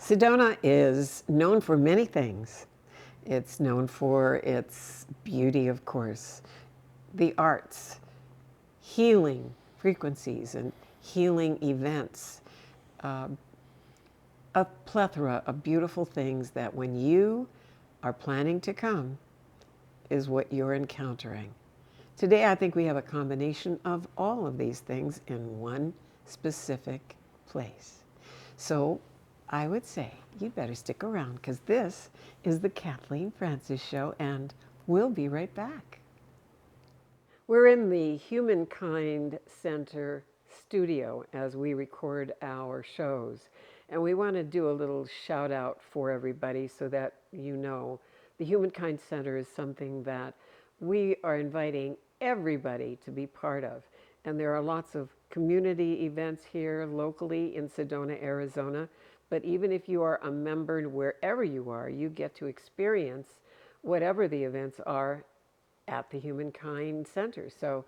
Sedona is known for many things. It's known for its beauty, of course, the arts, healing frequencies and healing events, a plethora of beautiful things that when you are planning to come is what you're encountering. Today, I think we have a combination of all of these things in one specific place. So I would say you'd better stick around because this is the Kathleen Francis Show, and we'll be right back. We're in the Humankind Center studio as we record our shows. And we want to do a little shout out for everybody so that you know the Humankind Center is something that we are inviting everybody to be part of. And there are lots of community events here locally in Sedona, Arizona. But even if you are a member wherever you are, you get to experience whatever the events are at the Humankind Center. So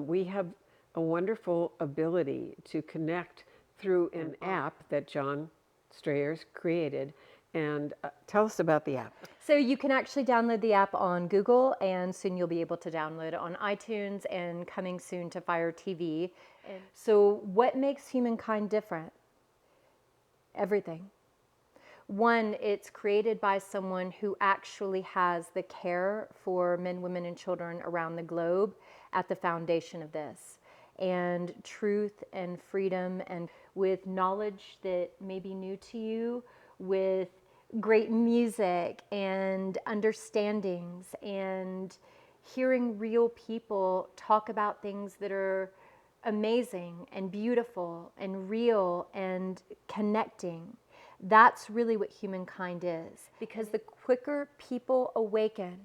we have a wonderful ability to connect through an app that John Strayers created. And tell us about the app. So you can actually download the app on Google, and soon you'll be able to download it on iTunes and coming soon to Fire TV. So what makes Humankind different? Everything. One, it's created by someone who actually has the care for men, women, and children around the globe at the foundation of this. And truth and freedom, and with knowledge that may be new to you, with great music and understandings and hearing real people talk about things that are amazing and beautiful and real and connecting. That's really what Humankind is, because the quicker people awaken,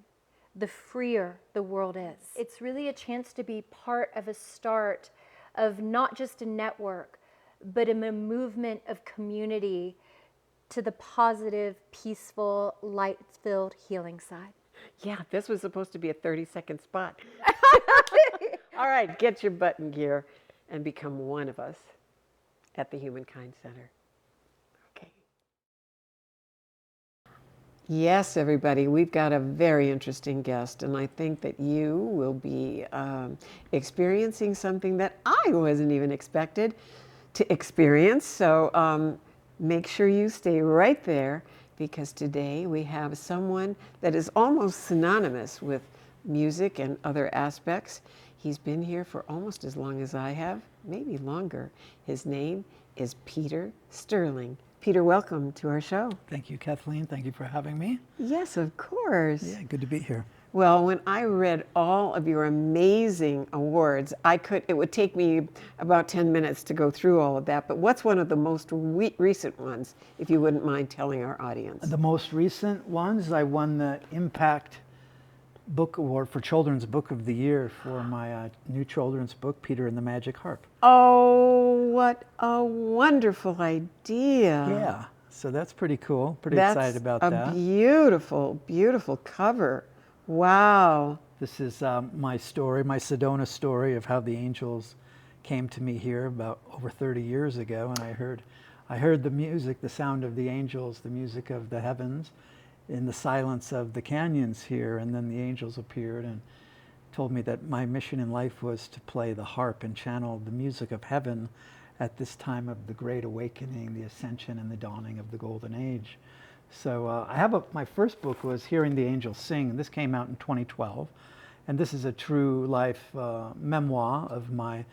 the freer the world is. It's really a chance to be part of a start of not just a network, but a movement of community to the positive, peaceful, light-filled healing side. Yeah, this was supposed to be a 30-second spot. All right, get your butt in gear and become one of us at the Humankind Center. Okay. Yes, everybody, we've got a very interesting guest, and I think that you will be experiencing something that I wasn't even expected to experience. So make sure you stay right there, because today we have someone that is almost synonymous with music and other aspects. He's been here for almost as long as I have, maybe longer. His name is Peter Sterling. Peter, welcome to our show. Thank you, Kathleen. Thank you for having me. Yes, of course. Yeah, good to be here. Well, when I read all of your amazing awards, it would take me about 10 minutes to go through all of that. But what's one of the most recent ones, if you wouldn't mind telling our audience? The most recent ones, I won the Impact Book Award for Children's Book of the Year for my new children's book, Peter and the Magic Harp. Oh, what a wonderful idea. Yeah, so that's pretty cool. Pretty excited about that. That's a beautiful, beautiful cover. Wow. This is my story, my Sedona story of how the angels came to me here about over 30 years ago. And I heard the music, the sound of the angels, the music of the heavens in the silence of the canyons here. And then the angels appeared and told me that my mission in life was to play the harp and channel the music of heaven at this time of the Great Awakening, the Ascension, and the dawning of the Golden Age. So my first book was Hearing the Angels Sing. This came out in 2012. And this is a true life memoir of my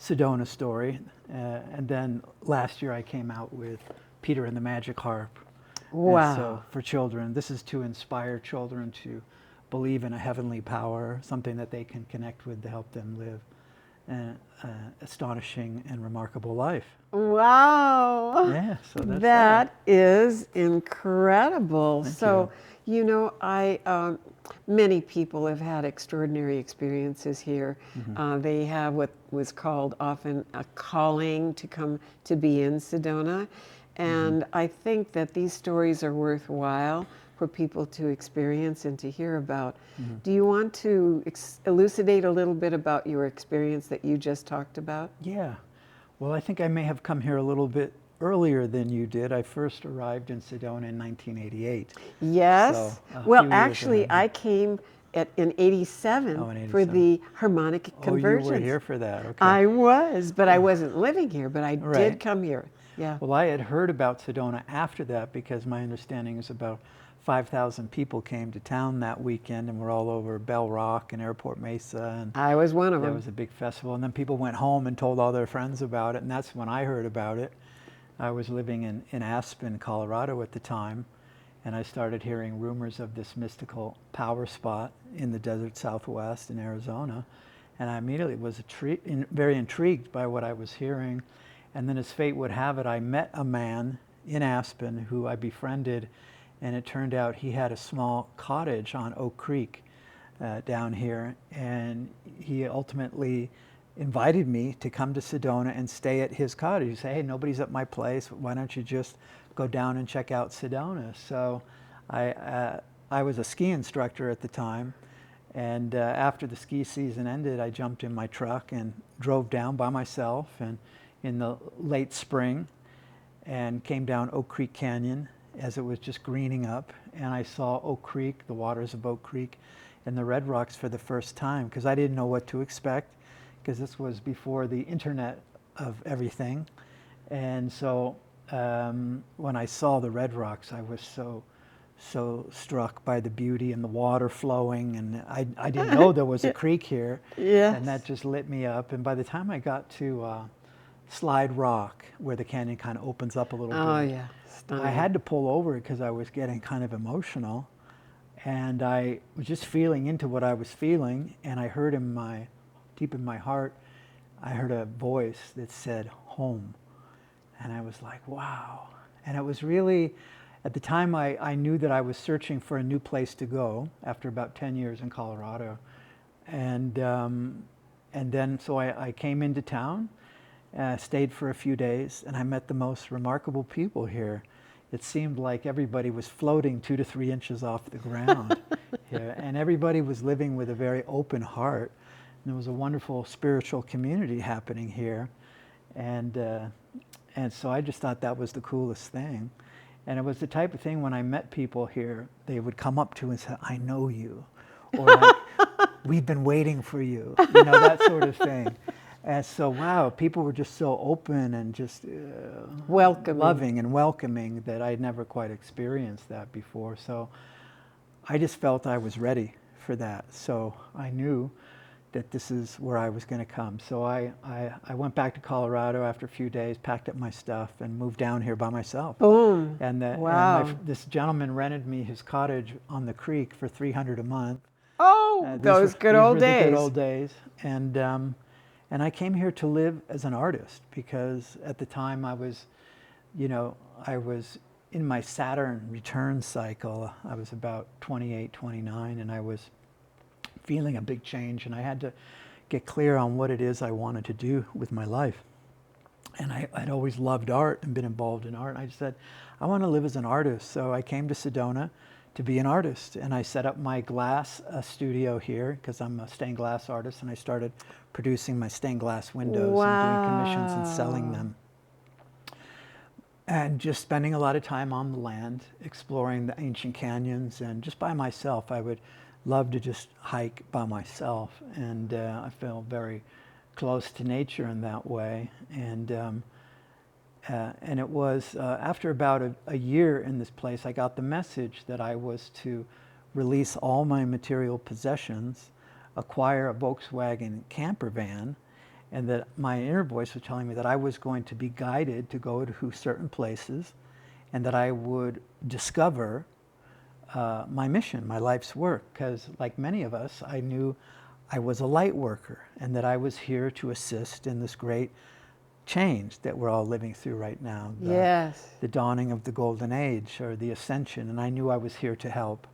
Sedona story. And then last year I came out with Peter and the Magic Harp. Wow. And so for children, this is to inspire children to believe in a heavenly power, something that they can connect with to help them live an astonishing and remarkable life. Wow. Yeah, so that's that is incredible. Thank so, you know, many people have had extraordinary experiences here. Mm-hmm. They have what was called often a calling to come to be in Sedona. And Mm-hmm. I think that these stories are worthwhile for people to experience and to hear about. Mm-hmm. Do you want to elucidate a little bit about your experience that you just talked about? Yeah. Well, I think I may have come here a little bit earlier than you did. I first arrived in Sedona in 1988. Yes. So, a Well, few years actually, ahead. I came in 87 Oh, in for 87. the harmonic Oh, you were convergence. here for that. Okay. I was, but I wasn't living here, but I Right. did come here. Yeah. Well, I had heard about Sedona after that because my understanding is about 5,000 people came to town that weekend and were all over Bell Rock and Airport Mesa, and I was one of there them. was a big festival. And then people went home and told all their friends about it, and that's when I heard about it. I was living in Aspen, Colorado at the time, and I started hearing rumors of this mystical power spot in the desert Southwest in Arizona. And I immediately was very intrigued by what I was hearing. And then as fate would have it, I met a man in Aspen who I befriended, and it turned out he had a small cottage on Oak Creek down here. And he ultimately invited me to come to Sedona and stay at his cottage. He said, hey, nobody's at my place. Why don't you just go down and check out Sedona? So I was a ski instructor at the time. And after the ski season ended, I jumped in my truck and drove down by myself and in the late spring and came down Oak Creek Canyon as it was just greening up. And I saw Oak Creek, the waters of Oak Creek, and the Red Rocks for the first time because I didn't know what to expect because this was before the internet of everything. And so when I saw the Red Rocks, I was so struck by the beauty and the water flowing, and I didn't know there was a creek here. Yes. And that just lit me up. And by the time I got to Slide Rock, where the canyon kind of opens up a little Oh, bit, yeah. Stunning. I had to pull over because I was getting kind of emotional, and I was just feeling into what I was feeling, and I heard deep in my heart, I heard a voice that said home. And I was like, wow. And it was really, at the time, I knew that I was searching for a new place to go after about 10 years in Colorado. And then, so I came into town, stayed for a few days, and I met the most remarkable people here. It seemed like everybody was floating 2 to 3 inches off the ground here. And everybody was living with a very open heart. And there was a wonderful spiritual community happening here. And so I just thought that was the coolest thing. And it was the type of thing when I met people here, they would come up to and say, I know you. Or like, we've been waiting for you. You know, that sort of thing. And so, wow, people were just so open and just Welcoming. loving and welcoming that I'd never quite experienced that before. So I just felt I was ready for that. So I knew that this is where I was going to come. So I went back to Colorado after a few days, packed up my stuff, and moved down here by myself. Boom. And, Wow. this gentleman rented me his cottage on the creek for $300 a month. Oh, those good old These were the days. good old days. And I came here to live as an artist because at the time I was in my Saturn return cycle. I was about 28, 29, and I was feeling a big change, and I had to get clear on what it is I wanted to do with my life. And I'd always loved art and been involved in art. And I just said, I want to live as an artist. So I came to Sedona to be an artist, and I set up my glass studio here because I'm a stained glass artist, and I started producing my stained glass windows and doing commissions and selling them. And just spending a lot of time on the land, exploring the ancient canyons, and just by myself. I would love to just hike by myself, and I feel very close to nature in that way. And it was after about a year in this place, I got the message that I was to release all my material possessions, acquire a Volkswagen camper van, and that my inner voice was telling me that I was going to be guided to go to certain places, and that I would discover my mission, my life's work, because like many of us, I knew I was a light worker and that I was here to assist in this great change that we're all living through right now. Yes. The dawning of the golden age or the ascension, and I knew I was here to help.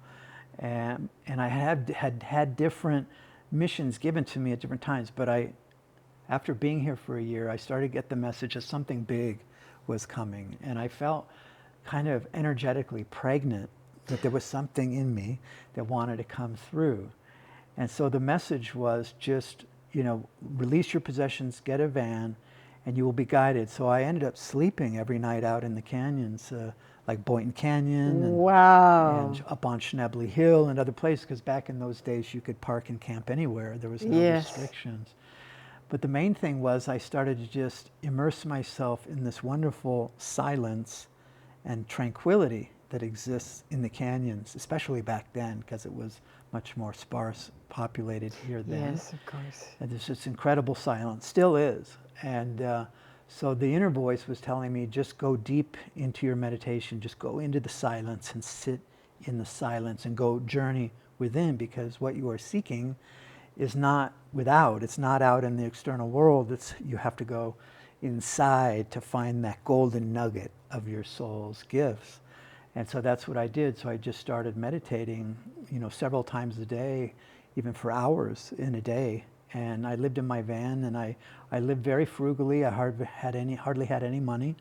And I had different missions given to me at different times, but after being here for a year, I started to get the message that something big was coming, and I felt kind of energetically pregnant that there was something in me that wanted to come through. And so the message was just, release your possessions, get a van, and you will be guided. So I ended up sleeping every night out in the canyons, like Boynton Canyon Wow. and up on Schnebly Hill and other places, because back in those days you could park and camp anywhere. There was no Yes. restrictions. But the main thing was I started to just immerse myself in this wonderful silence and tranquility that exists in the canyons, especially back then, because it was much more sparse populated here then. Yes, of course. And there's this incredible silence, still is. And so the inner voice was telling me, just go deep into your meditation, just go into the silence and sit in the silence and go journey within, because what you are seeking is not without, it's not out in the external world, it's you have to go inside to find that golden nugget of your soul's gifts. And so that's what I did. So I just started meditating, several times a day, even for hours in a day. And I lived in my van, and I lived very frugally. I hardly had any money,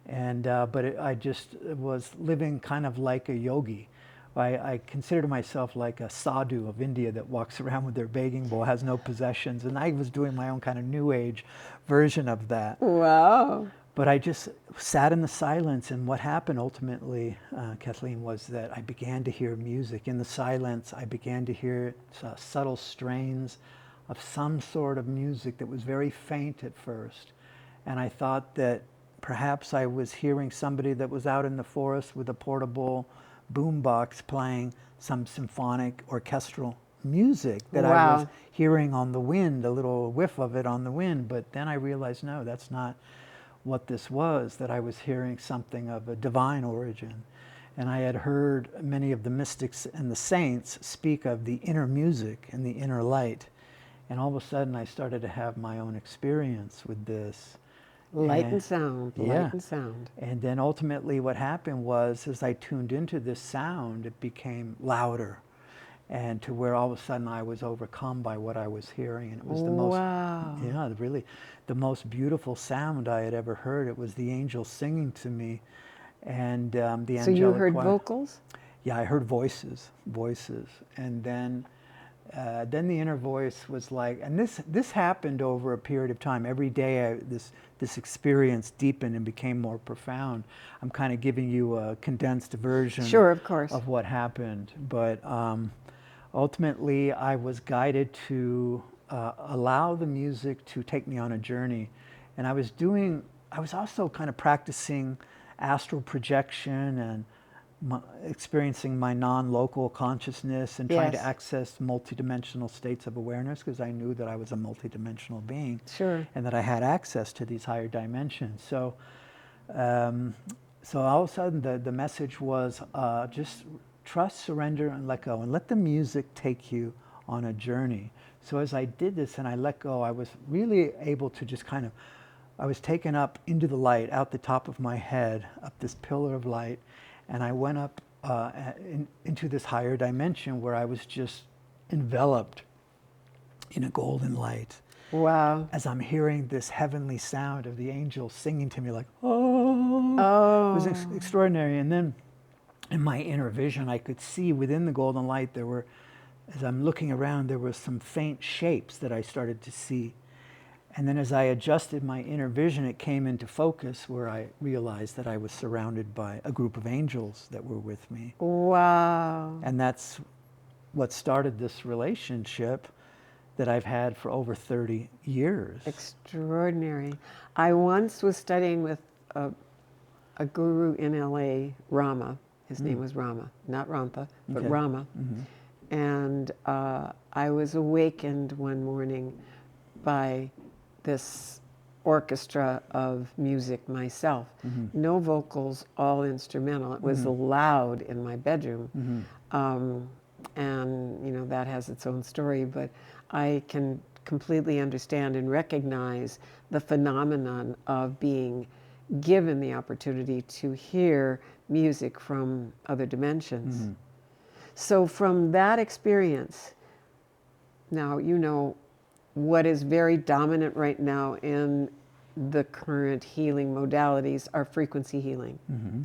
and I just was living kind of like a yogi. I considered myself like a sadhu of India that walks around with their begging bowl, has no possessions, and I was doing my own kind of new age version of that. Wow. But I just sat in the silence, and what happened ultimately, Kathleen, was that I began to hear music. In the silence, I began to hear subtle strains of some sort of music that was very faint at first. And I thought that perhaps I was hearing somebody that was out in the forest with a portable boombox playing some symphonic orchestral music that I was hearing on the wind, a little whiff of it on the wind. But then I realized, no, that's not what this was, that I was hearing something of a divine origin. And I had heard many of the mystics and the saints speak of the inner music and the inner light. And all of a sudden I started to have my own experience with this. Light and sound, yeah. light and sound. And then ultimately what happened was, as I tuned into this sound, it became louder, and to where all of a sudden I was overcome by what I was hearing. And it was the most, really the most beautiful sound I had ever heard. It was the angels singing to me, and the angelic So you heard choir. vocals? Yeah, I heard voices, and then the inner voice was like, and this happened over a period of time. Every day, this experience deepened and became more profound. I'm kind of giving you a condensed version, Sure, of course, of what happened, but ultimately, I was guided to allow the music to take me on a journey, and I was also kind of practicing astral projection and experiencing my non-local consciousness and trying to access multidimensional states of awareness, because I knew that I was a multidimensional being, and that I had access to these higher dimensions. So, so all of a sudden the message was just trust, surrender, and let go, and let the music take you on a journey. So as I did this and I let go, I was really able to just I was taken up into the light, out the top of my head, up this pillar of light, and I went up into this higher dimension where I was just enveloped in a golden light. Wow. As I'm hearing this heavenly sound of the angels singing to me like, oh. It was extraordinary. And then in my inner vision, I could see within the golden light as I'm looking around, there were some faint shapes that I started to see. And then as I adjusted my inner vision, it came into focus where I realized that I was surrounded by a group of angels that were with me. Wow. And that's what started this relationship that I've had for over 30 years. Extraordinary. I once was studying with a guru in LA, Rama. His name was Rama, not Rampa, but Rama. Mm-hmm. And I was awakened one morning by this orchestra of music myself. Mm-hmm. No vocals, all instrumental. It was loud in my bedroom. Mm-hmm. And that has its own story, but I can completely understand and recognize the phenomenon of being given the opportunity to hear music from other dimensions. Mm-hmm. So from that experience, now what is very dominant right now in the current healing modalities are frequency healing. Mm-hmm.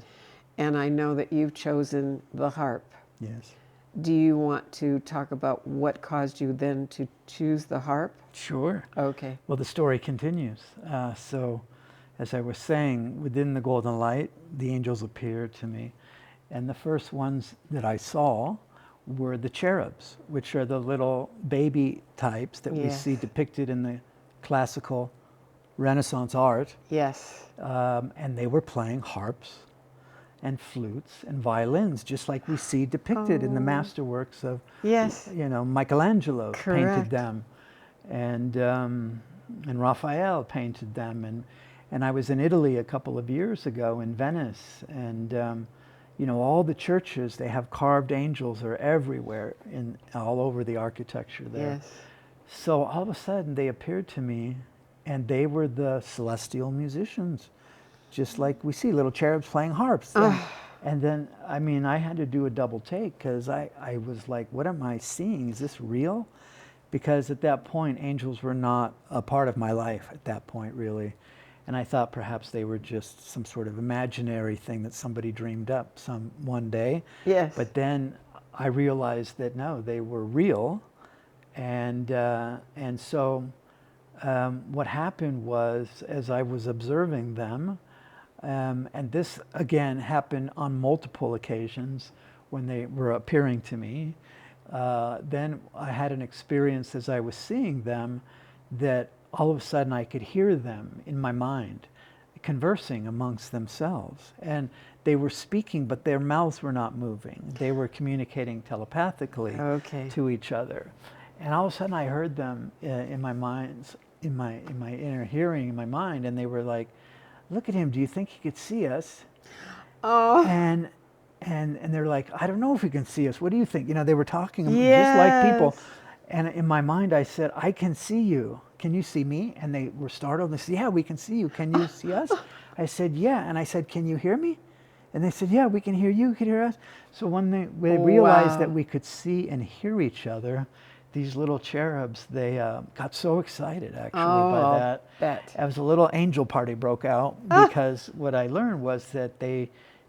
And I know that you've chosen the harp. Yes. Do you want to talk about what caused you then to choose the harp? Sure. Okay. Well, the story continues. So, as I was saying, within the golden light, the angels appeared to me. And the first ones that I saw were the cherubs, which are the little baby types that we Yes. see depicted in the classical Renaissance art. Yes. And they were playing harps and flutes and violins, just like we see depicted in the masterworks of, Yes. Michelangelo painted Correct. them, and Raphael painted them, and I was in Italy a couple of years ago in Venice, and all the churches, they have carved angels are everywhere all over the architecture there. Yes. So all of a sudden they appeared to me, and they were the celestial musicians, just like we see little cherubs playing harps. And then, I had to do a double take, because I was like, what am I seeing? Is this real? Because at that point, angels were not a part of my life at that point, really. And I thought perhaps they were just some sort of imaginary thing that somebody dreamed up one day. Yes. But then I realized that no, they were real. And so what happened was, as I was observing them, and this again happened on multiple occasions when they were appearing to me, then I had an experience as I was seeing them that all of a sudden I could hear them in my mind conversing amongst themselves. And they were speaking, but their mouths were not moving. They were communicating telepathically to each other. And all of a sudden I heard them in my inner hearing, in my mind, and they were like, look at him, do you think he could see us? Oh. And they're like, I don't know if he can see us. What do you think? They were talking just like people. And in my mind, I said, I can see you. Can you see me? And they were startled. They said, yeah, we can see you. Can you see us? I said, yeah. And I said, can you hear me? And they said, yeah, we can hear you. You can hear us. So when they realized that we could see and hear each other, these little cherubs, they got so excited actually by that. Bet. As a little angel party broke out, because what I learned was that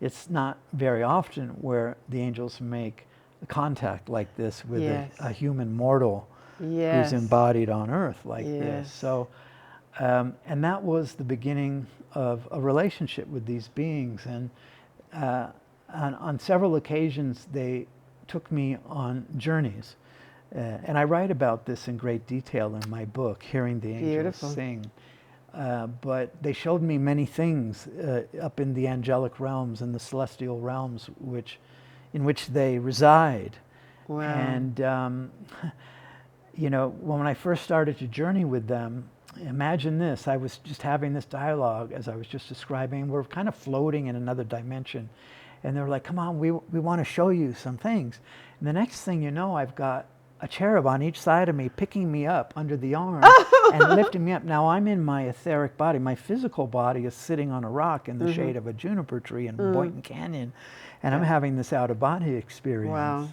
it's not very often where the angels make contact like this with a human mortal who's embodied on earth like this. So, and that was the beginning of a relationship with these beings. And on several occasions, they took me on journeys. And I write about this in great detail in my book, Hearing the Angels Sing. But they showed me many things up in the angelic realms and the celestial realms in which they reside. Wow. And, when I first started to journey with them, imagine this, I was just having this dialogue as I was just describing. We're kind of floating in another dimension. And they were like, come on, we want to show you some things. And the next thing you know, I've got a cherub on each side of me, picking me up under the arm and lifting me up. Now I'm in my etheric body. My physical body is sitting on a rock in the shade of a juniper tree in Boynton Canyon. And I'm having this out-of-body experience. Wow.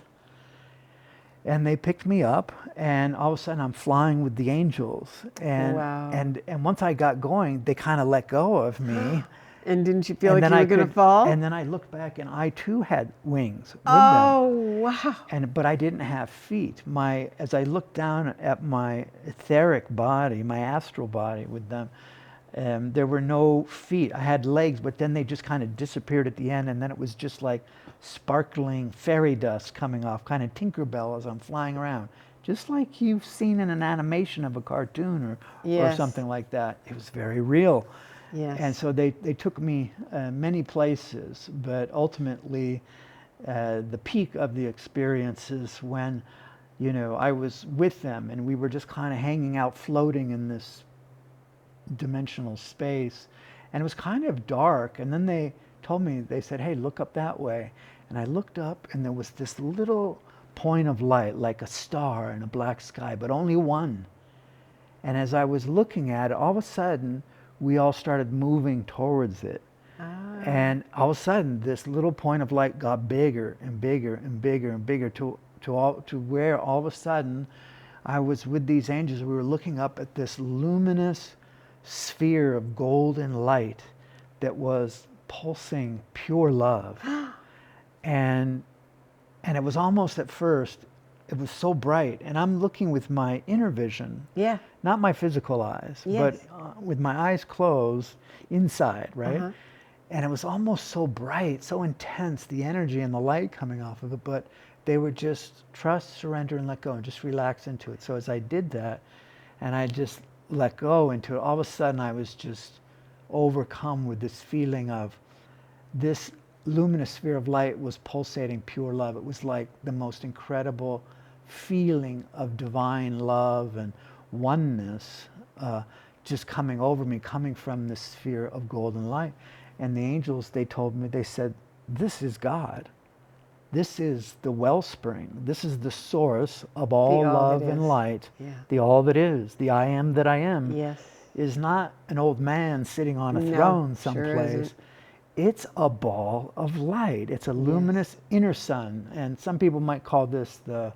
And they picked me up, and all of a sudden I'm flying with the angels. And, and once I got going, they kind of let go of me. And didn't you feel like you were going to fall? And then I looked back, and I too had wings with them. Oh, wow. But I didn't have feet. As I looked down at my etheric body, my astral body with them, there were no feet. I had legs, but then they just kind of disappeared at the end, and then it was just like sparkling fairy dust coming off, kind of Tinkerbell as I'm flying around. Just like you've seen in an animation of a cartoon or something like that. It was very real. Yes. And so they took me many places, but ultimately the peak of the experience is when, I was with them and we were just kind of hanging out, floating in this dimensional space. And it was kind of dark. And then they told me, they said, hey, look up that way. And I looked up, and there was this little point of light, like a star in a black sky, but only one. And as I was looking at it, all of a sudden, we all started moving towards it. And all of a sudden, this little point of light got bigger and bigger and bigger and bigger to where all of a sudden I was with these angels. We were looking up at this luminous sphere of golden light that was pulsing pure love. And And it was almost at first, it was so bright. And I'm looking with my inner vision, Yeah. not my physical eyes, but Yes. with my eyes closed inside, right? Uh-huh. And it was almost so bright, so intense, the energy and the light coming off of it. But they were just trust, surrender, and let go, and just relax into it. So as I did that, and I just let go into it, all of a sudden I was just overcome with this feeling of this luminous sphere of light was pulsating pure love. It was like the most incredible feeling of divine love and oneness just coming over me, coming from this sphere of golden light. And the angels, they told me, they said, this is God. This is the wellspring. This is the source of all all love that and is. light. Yeah. The all that is, the I am that I am, Yes. is not an old man sitting on a No, throne sure someplace. isn't. It's a ball of light. It's a luminous inner sun. And some people might call this the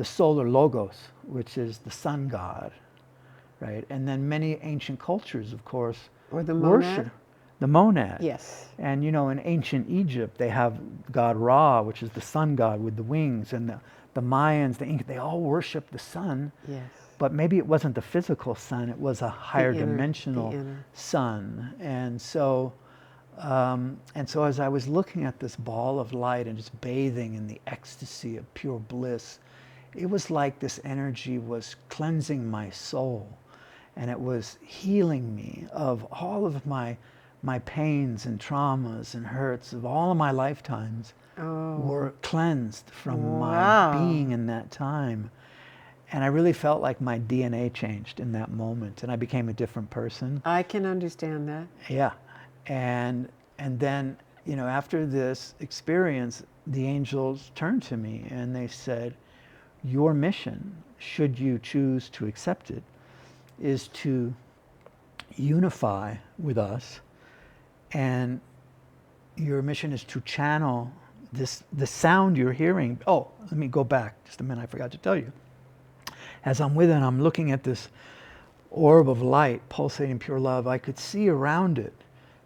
solar logos, which is the sun god, right? And then many ancient cultures, of course, Or the worship monad? the monad. Yes. And you know, in ancient Egypt, they have god Ra, which is the sun god with the wings, and the Mayans, the Incas, they all worship the sun. Yes. But maybe it wasn't the physical sun; it was a higher inner- the dimensional inner. sun. And so as I was looking at this ball of light and just bathing in the ecstasy of pure bliss, it was like this energy was cleansing my soul, and it was healing me of all of my pains and traumas and hurts of all of my lifetimes were cleansed from my Wow. being in that time. And I really felt like my DNA changed in that moment, and I became a different person. I can understand that. Yeah. And then, you know, after this experience, the angels turned to me and they said, your mission, should you choose to accept it, is to unify with us, and your mission is to channel the sound you're hearing. Oh, let me go back just a minute, I forgot to tell you. As I'm with it, I'm looking at this orb of light pulsating pure love. I could see around it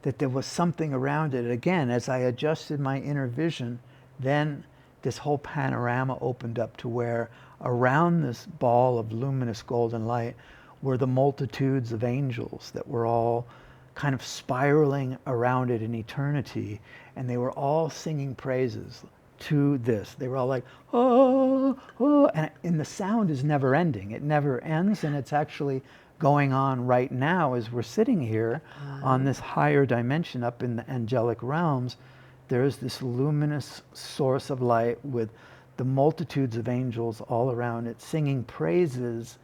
that there was something around it. Again, as I adjusted my inner vision, then this whole panorama opened up to where around this ball of luminous golden light were the multitudes of angels that were all kind of spiraling around it in eternity, and they were all singing praises to this. They were all like, oh, oh, and the sound is never ending. It never ends, and it's actually going on right now as we're sitting here on this higher dimension up in the angelic realms. There's this luminous source of light with the multitudes of angels all around it singing praises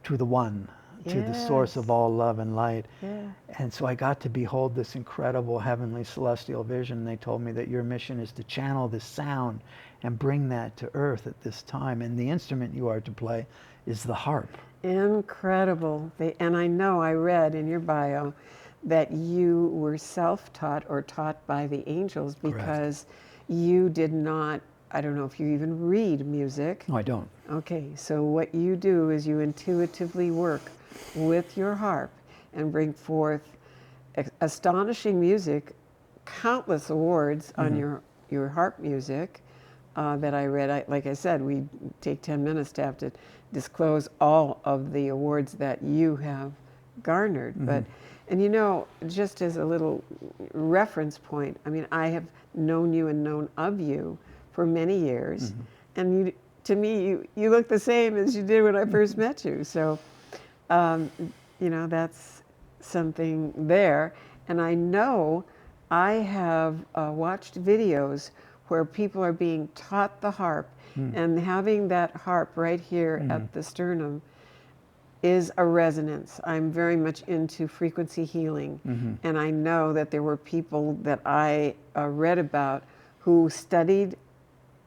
to the one, to the source of all love and light. Yeah. And so I got to behold this incredible heavenly celestial vision. And they told me that your mission is to channel this sound and bring that to earth at this time. And the instrument you are to play is the harp. Incredible. And I know I read in your bio that you were self-taught or taught by the angels because you did not, I don't know if you even read music. No, I don't. Okay, so what you do is you intuitively work with your harp and bring forth astonishing music, countless awards on your harp music that I read. Like I said, we take 10 minutes to have to disclose all of the awards that you have garnered. But, and you know, just as a little reference point, I mean, I have known you and known of you for many years, and you, to me, you look the same as you did when I first met you. So, you know, that's something there. And I know I have watched videos where people are being taught the harp, and having that harp right here at the sternum is a resonance. I'm very much into frequency healing, and I know that there were people that I read about who studied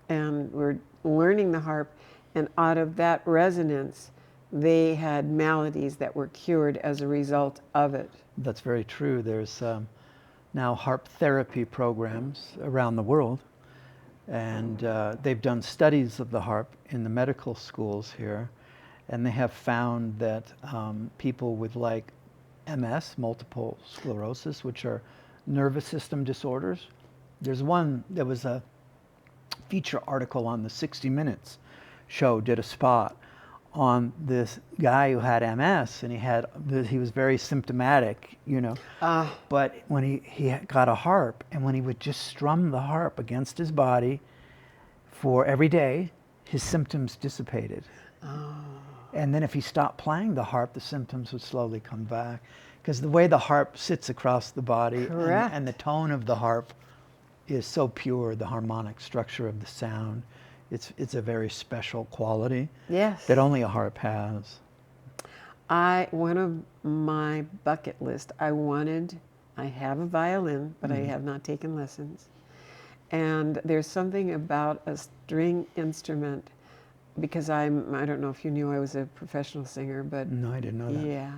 and were learning the harp, and out of that resonance, they had maladies that were cured as a result of it. That's very true. There's now harp therapy programs around the world, and they've done studies of the harp in the medical schools here, and they have found that people with like MS, multiple sclerosis, which are nervous system disorders. There was a feature article on the 60 Minutes show, did a spot on this guy who had MS, and he was very symptomatic, you know. But when he got a harp, and when he would just strum the harp against his body for every day, his symptoms dissipated. And then if he stopped playing the harp, the symptoms would slowly come back. Because the way the harp sits across the body and the tone of the harp is so pure, the harmonic structure of the sound, it's a very special quality that only a harp has. One of my bucket list, I have a violin, but I have not taken lessons. And there's something about a string instrument, because I don't know if you knew I was a professional singer, but No, I didn't know that. yeah,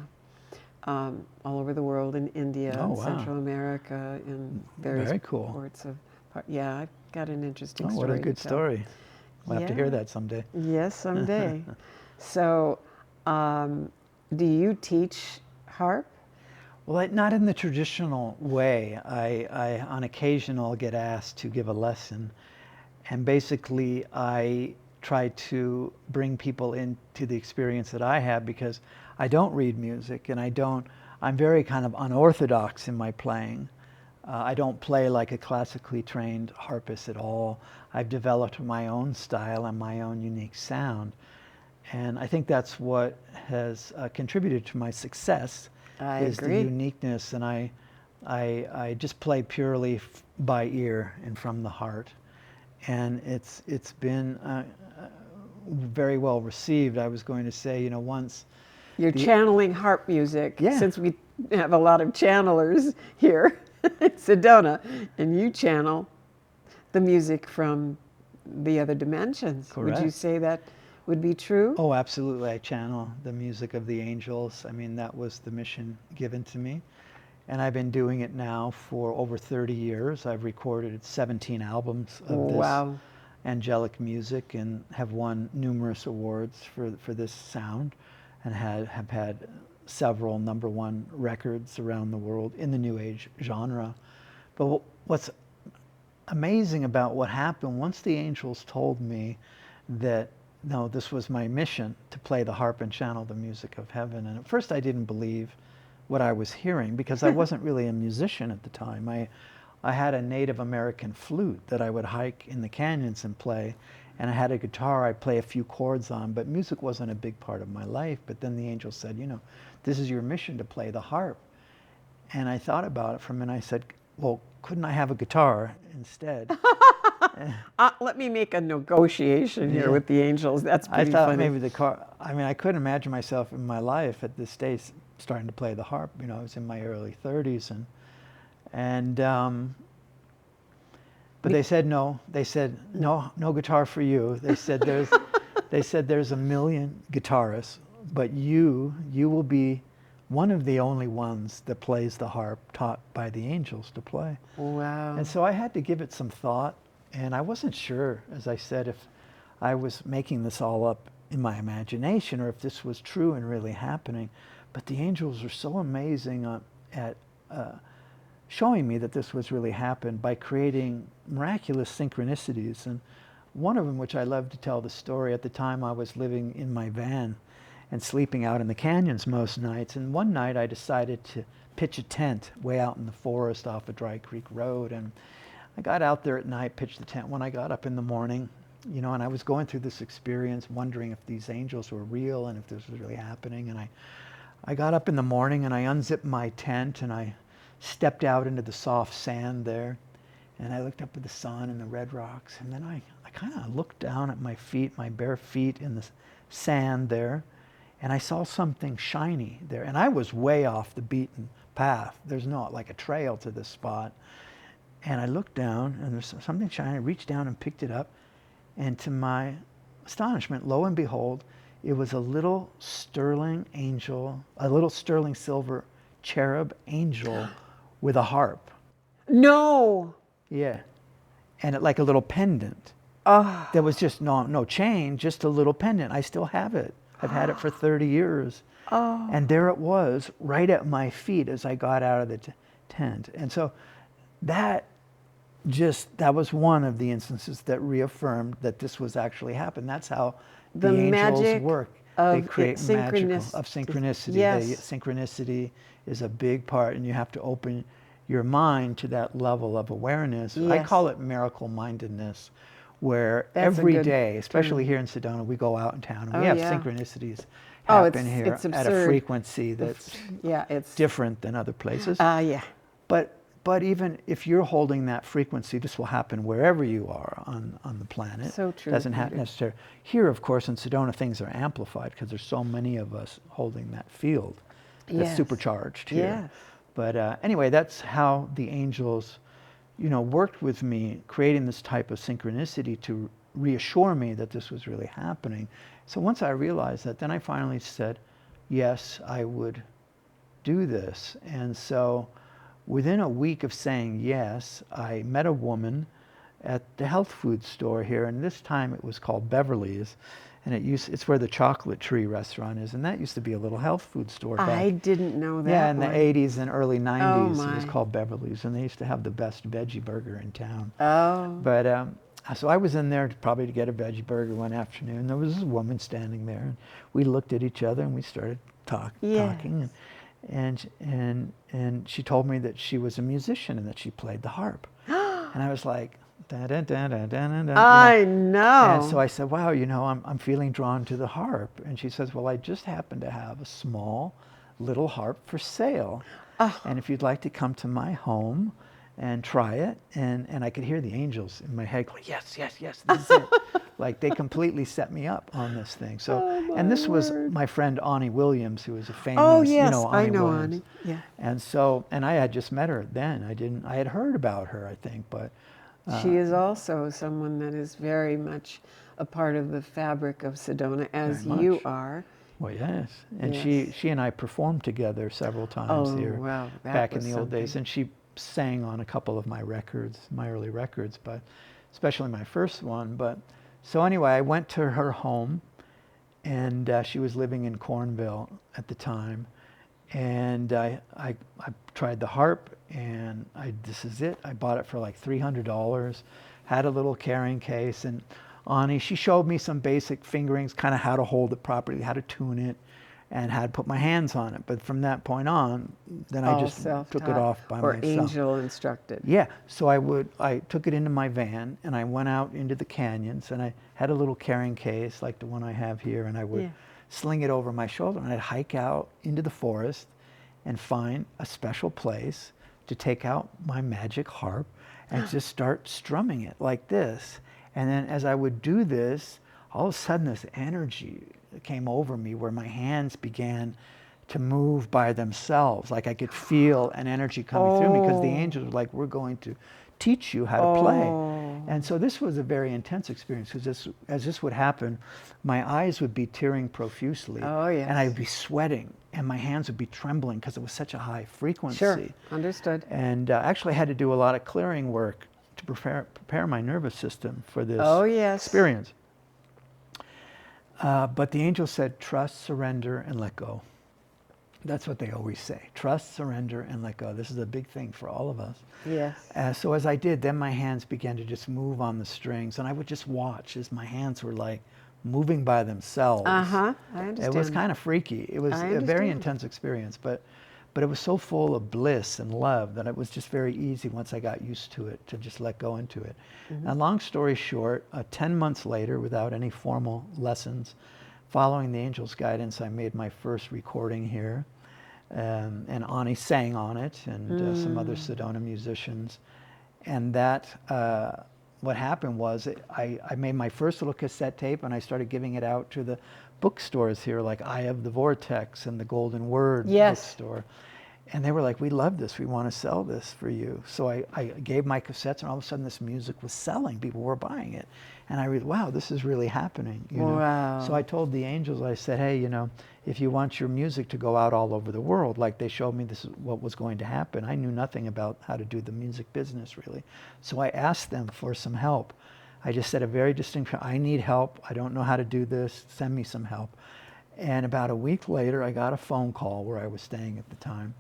all over the world, in India, wow. Central America, in various Very cool. parts of. Yeah, I've got an interesting Oh, story. what a good to tell. story. We'll have to hear that someday. Yes, someday. So, do you teach harp? Well, not in the traditional way. I on occasion, I'll get asked to give a lesson. And basically, I try to bring people into the experience that I have, because I don't read music, and I'm very kind of unorthodox in my playing. I don't play like a classically trained harpist at all. I've developed my own style and my own unique sound. And I think that's what has contributed to my success. I is agree. the uniqueness, and I just play purely by ear and from the heart. And it's been very well received. I was going to say, you know, once... You're channeling harp music, Yeah. since we have a lot of channelers here in Sedona, and you channel the music from the other dimensions. Correct. Would you say that would be true? Oh, absolutely. I channel the music of the angels. I mean, that was the mission given to me. And I've been doing it now for over 30 years. I've recorded 17 albums of this angelic music, and have won numerous awards for this sound, and have had several #1 records around the world in the New Age genre. But what's amazing about what happened, once the angels told me that, no, this was my mission, to play the harp and channel the music of heaven. And at first I didn't believe what I was hearing, because I wasn't really a musician at the time. I had a Native American flute that I would hike in the canyons and play, and I had a guitar I'd play a few chords on, but music wasn't a big part of my life. But then the angel said, you know, this is your mission, to play the harp. And I thought about it for a minute. I said, well, couldn't I have a guitar instead? Let me make a negotiation here with the angels. That's pretty I thought funny. maybe I couldn't imagine myself in my life at this stage starting to play the harp. You know, I was in my early 30s, but they said no. They said no guitar for you. They said there's a million guitarists, but you will be one of the only ones that plays the harp, taught by the angels to play. Wow. And so I had to give it some thought, and I wasn't sure, as I said, if I was making this all up in my imagination or if this was true and really happening. But the angels are so amazing at showing me that this was really happened by creating miraculous synchronicities. And one of them, which I love to tell the story, at the time I was living in my van and sleeping out in the canyons most nights. And one night I decided to pitch a tent way out in the forest off a Dry Creek Road. And I got out there at night, pitched the tent. When I got up in the morning, you know, and I was going through this experience, wondering if these angels were real and if this was really happening. And I got up in the morning and I unzipped my tent and I stepped out into the soft sand there. And I looked up at the sun and the red rocks. And then I kind of looked down at my feet, my bare feet in the sand there. And I saw something shiny there. And I was way off the beaten path. There's not like a trail to this spot. And I looked down and there's something shiny. I reached down and picked it up. And to my astonishment, lo and behold, it was a little sterling angel, a little sterling silver cherub angel with a harp. No. Yeah. And like a little pendant. There was just no chain, just a little pendant. I still have it. I've had it for 30 years. And there it was, right at my feet as I got out of the tent. And so that that was one of the instances that reaffirmed that this was actually happening. That's how The the angels magic work. of They create synchronicity. Yes. Synchronicity is a big part, and you have to open your mind to that level of awareness. I Yes. call it miracle mindedness, where That's a every good day, especially term. here in Sedona, we go out in town and Oh, we have yeah. synchronicities Oh, happen here it's at a absurd. frequency that's Yeah, it's different than other places. yeah. But even if you're holding that frequency, this will happen wherever you are on the planet. So true, Doesn't happen Peter. necessarily. Here, of course, in Sedona, things are amplified because there's so many of us holding that field that's Yes. supercharged here. Yes. But anyway, that's how the angels, worked with me, creating this type of synchronicity to reassure me that this was really happening. So once I realized that, then I finally said, yes, I would do this. And so within a week of saying yes, I met a woman at the health food store here, and this time it was called Beverly's, and it's where the Chocolate Tree restaurant is, and that used to be a little health food store back. I didn't know that. Yeah, in the one. 80s and early 90s, it was my. called Beverly's, and they used to have the best veggie burger in town. Oh. But so I was in there probably to get a veggie burger one afternoon. There was this woman standing there, and we looked at each other and we started talking. And she told me that she was a musician and that she played the harp. And I was like, da, da, da, da, da, da, da. I know. And so I said, wow, I'm feeling drawn to the harp. And she says, well, I just happen to have a small little harp for sale. And if you'd like to come to my home and try it. And I could hear the angels in my head going, yes, yes, yes, this is it. Like they completely set me up on this thing. So, and this was my friend Ani Williams, who was a famous, Oh, yes, I Ani know Williams. Ani, yeah. And so, and I had just met her then. I had heard about her, I think, but She is also someone that is very much a part of the fabric of Sedona, as Very you much. are. well, yes. And Yes. she and I performed together several times Oh, here wow, that back in was the old days. something. And she sang on a couple of my records, my early records, but especially my first one. But so anyway, I went to her home, and she was living in Cornville at the time. And I tried the harp, and this is it. I bought it for like $300, had a little carrying case, and Ani, she showed me some basic fingerings, kind of how to hold it properly, how to tune it, and how to put my hands on it. But from that point on, then I All just took it self-taught off by or myself. angel instructed. Yeah, so I took it into my van, and I went out into the canyons, and I had a little carrying case like the one I have here, and I would Yeah. sling it over my shoulder, and I'd hike out into the forest and find a special place to take out my magic harp and just start strumming it like this. And then as I would do this, all of a sudden this energy came over me where my hands began to move by themselves. Like I could feel an energy coming through me because the angels were like, we're going to teach you how to play. And so this was a very intense experience because as this would happen, my eyes would be tearing profusely. Oh, yes. And I would be sweating and my hands would be trembling because it was such a high frequency. Sure, understood. And actually I had to do a lot of clearing work to prepare my nervous system for this Oh, yes. experience. But the angel said, trust, surrender, and let go. That's what they always say. Trust, surrender, and let go. This is a big thing for all of us. Yes. So as I did, then my hands began to just move on the strings, and I would just watch as my hands were like moving by themselves. I understand. It was kind of freaky. It was I a very understand. intense experience, but it was so full of bliss and love that it was just very easy once I got used to it to just let go into it. And long story short, 10 months later, without any formal lessons, following the angel's guidance, I made my first recording here. And Ani sang on it, and some other Sedona musicians. And that, what happened was I made my first little cassette tape, and I started giving it out to the bookstores here, like Eye of the Vortex and the Golden Word bookstore. And they were like, we love this. We want to sell this for you. So I gave my cassettes, and all of a sudden this music was selling. People were buying it. And I realized, wow, this is really happening. You know? Wow. So I told the angels, I said, hey, if you want your music to go out all over the world, like they showed me this is what was going to happen. I knew nothing about how to do the music business, really. So I asked them for some help. I just said a very distinct, I need help. I don't know how to do this. Send me some help. And about a week later, I got a phone call where I was staying at the time.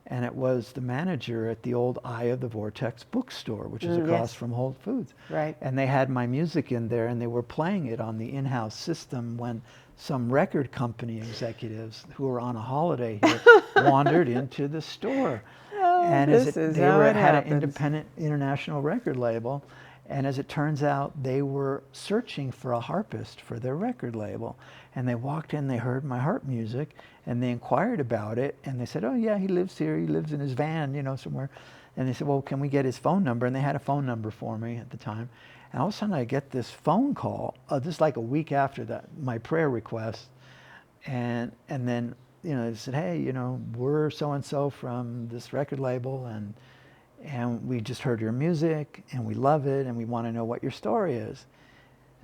And it was the manager at the old Eye of the Vortex bookstore, which is across Yes. from Whole Foods. Right. And they had my music in there, and they were playing it on the in-house system when some record company executives who were on a holiday here wandered into the store. And this is they how it had an happens. independent international record label. And as it turns out, they were searching for a harpist for their record label. And they walked in, they heard my harp music, and they inquired about it. And they said, oh, yeah, he lives here. He lives in his van, you know, somewhere. And they said, well, can we get his phone number? And they had a phone number for me at the time. And all of a sudden, I get this phone call, just like a week after that, my prayer request. And then, you know, they said, hey, you know, we're so-and-so from this record label, and we just heard your music, and we love it, and we want to know what your story is.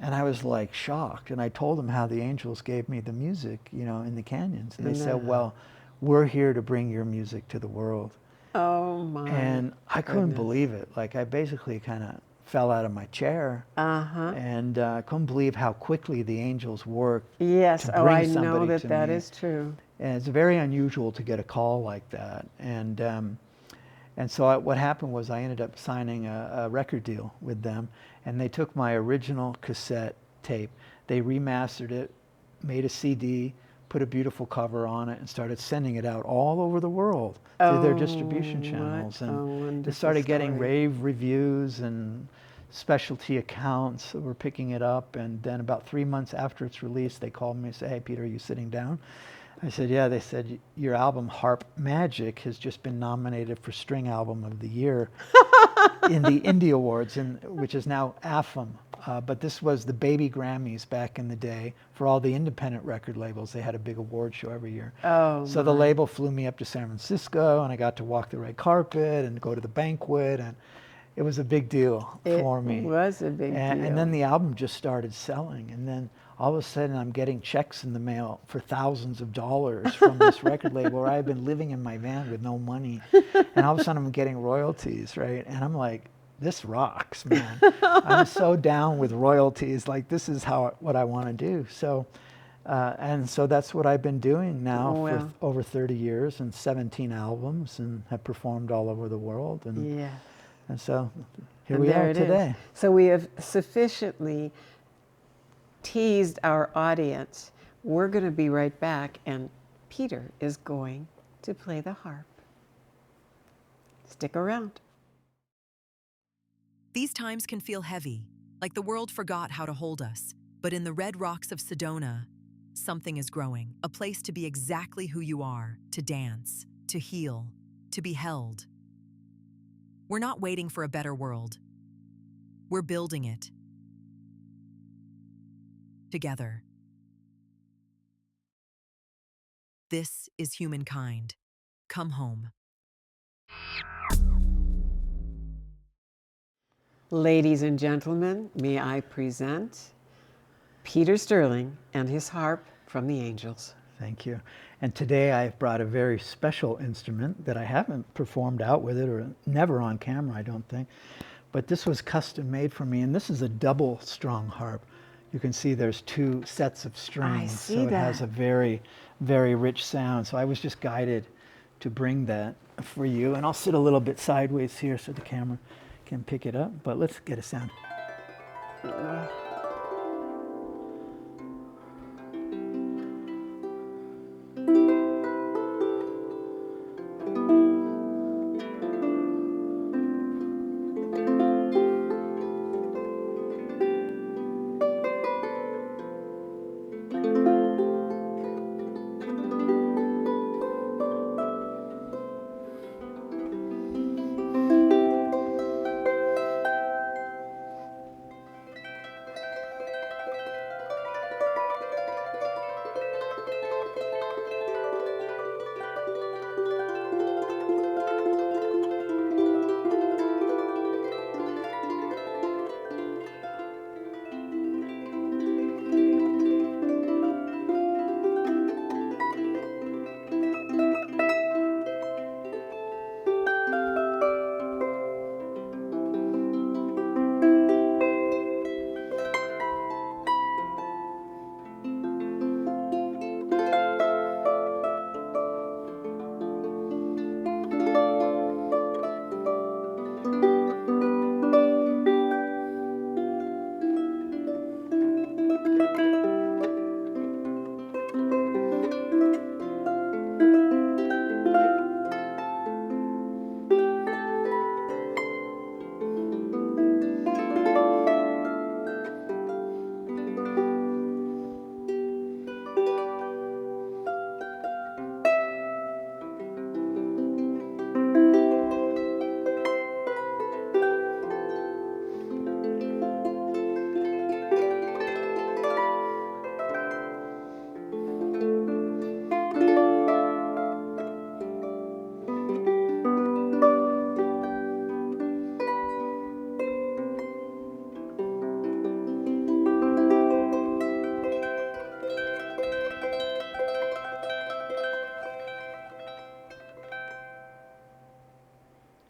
And I was like shocked, and I told them how the angels gave me the music, you know, in the canyons. And they said, well, we're here to bring your music to the world. Oh my And I couldn't goodness. believe it. Like, I basically kind of fell out of my chair, and I couldn't believe how quickly the angels worked Yes. to Oh, bring I know somebody that to that me. is true. And it's very unusual to get a call like that. And so what happened was I ended up signing a record deal with them, and they took my original cassette tape, they remastered it, made a CD, put a beautiful cover on it, and started sending it out all over the world through their distribution channels. What a And wonderful it started getting story. rave reviews, and specialty accounts were picking it up. And then about 3 months after its release, they called me and said, hey, Peter, are you sitting down? I said, yeah. They said, your album, Harp Magic, has just been nominated for String Album of the Year in the Indie Awards, which is now AFM. But this was the baby Grammys back in the day for all the independent record labels. They had a big award show every year. Oh, so the label flew me up to San Francisco, and I got to walk the red carpet and go to the banquet, and it was a big deal for me. It was a big deal. And then the album just started selling, and then all of a sudden I'm getting checks in the mail for thousands of dollars from this record label where I've been living in my van with no money. And all of a sudden I'm getting royalties, right? And I'm like, this rocks, man. I'm so down with royalties. Like, this is what I want to do. So, and so that's what I've been doing now for over 30 years, and 17 albums, and have performed all over the world. And, and so here we are today. So we have sufficiently teased our audience. We're going to be right back, and Peter is going to play the harp. Stick around. These times can feel heavy, like the world forgot how to hold us. But in the red rocks of Sedona, something is growing, a place to be exactly who you are, to dance, to heal, to be held. We're not waiting for a better world. We're building it. Together. This is humankind. Come home. Ladies and gentlemen, may I present Peter Sterling and his harp from the Angels. Thank you. And today I've brought a very special instrument that I haven't performed out with it, or never on camera, I don't think. But this was custom made for me, and this is a double strung harp. You can see there's 2 sets of strings, so it has a very, very rich sound. So I was just guided to bring that for you. And I'll sit a little bit sideways here so the camera can pick it up, but let's get a sound.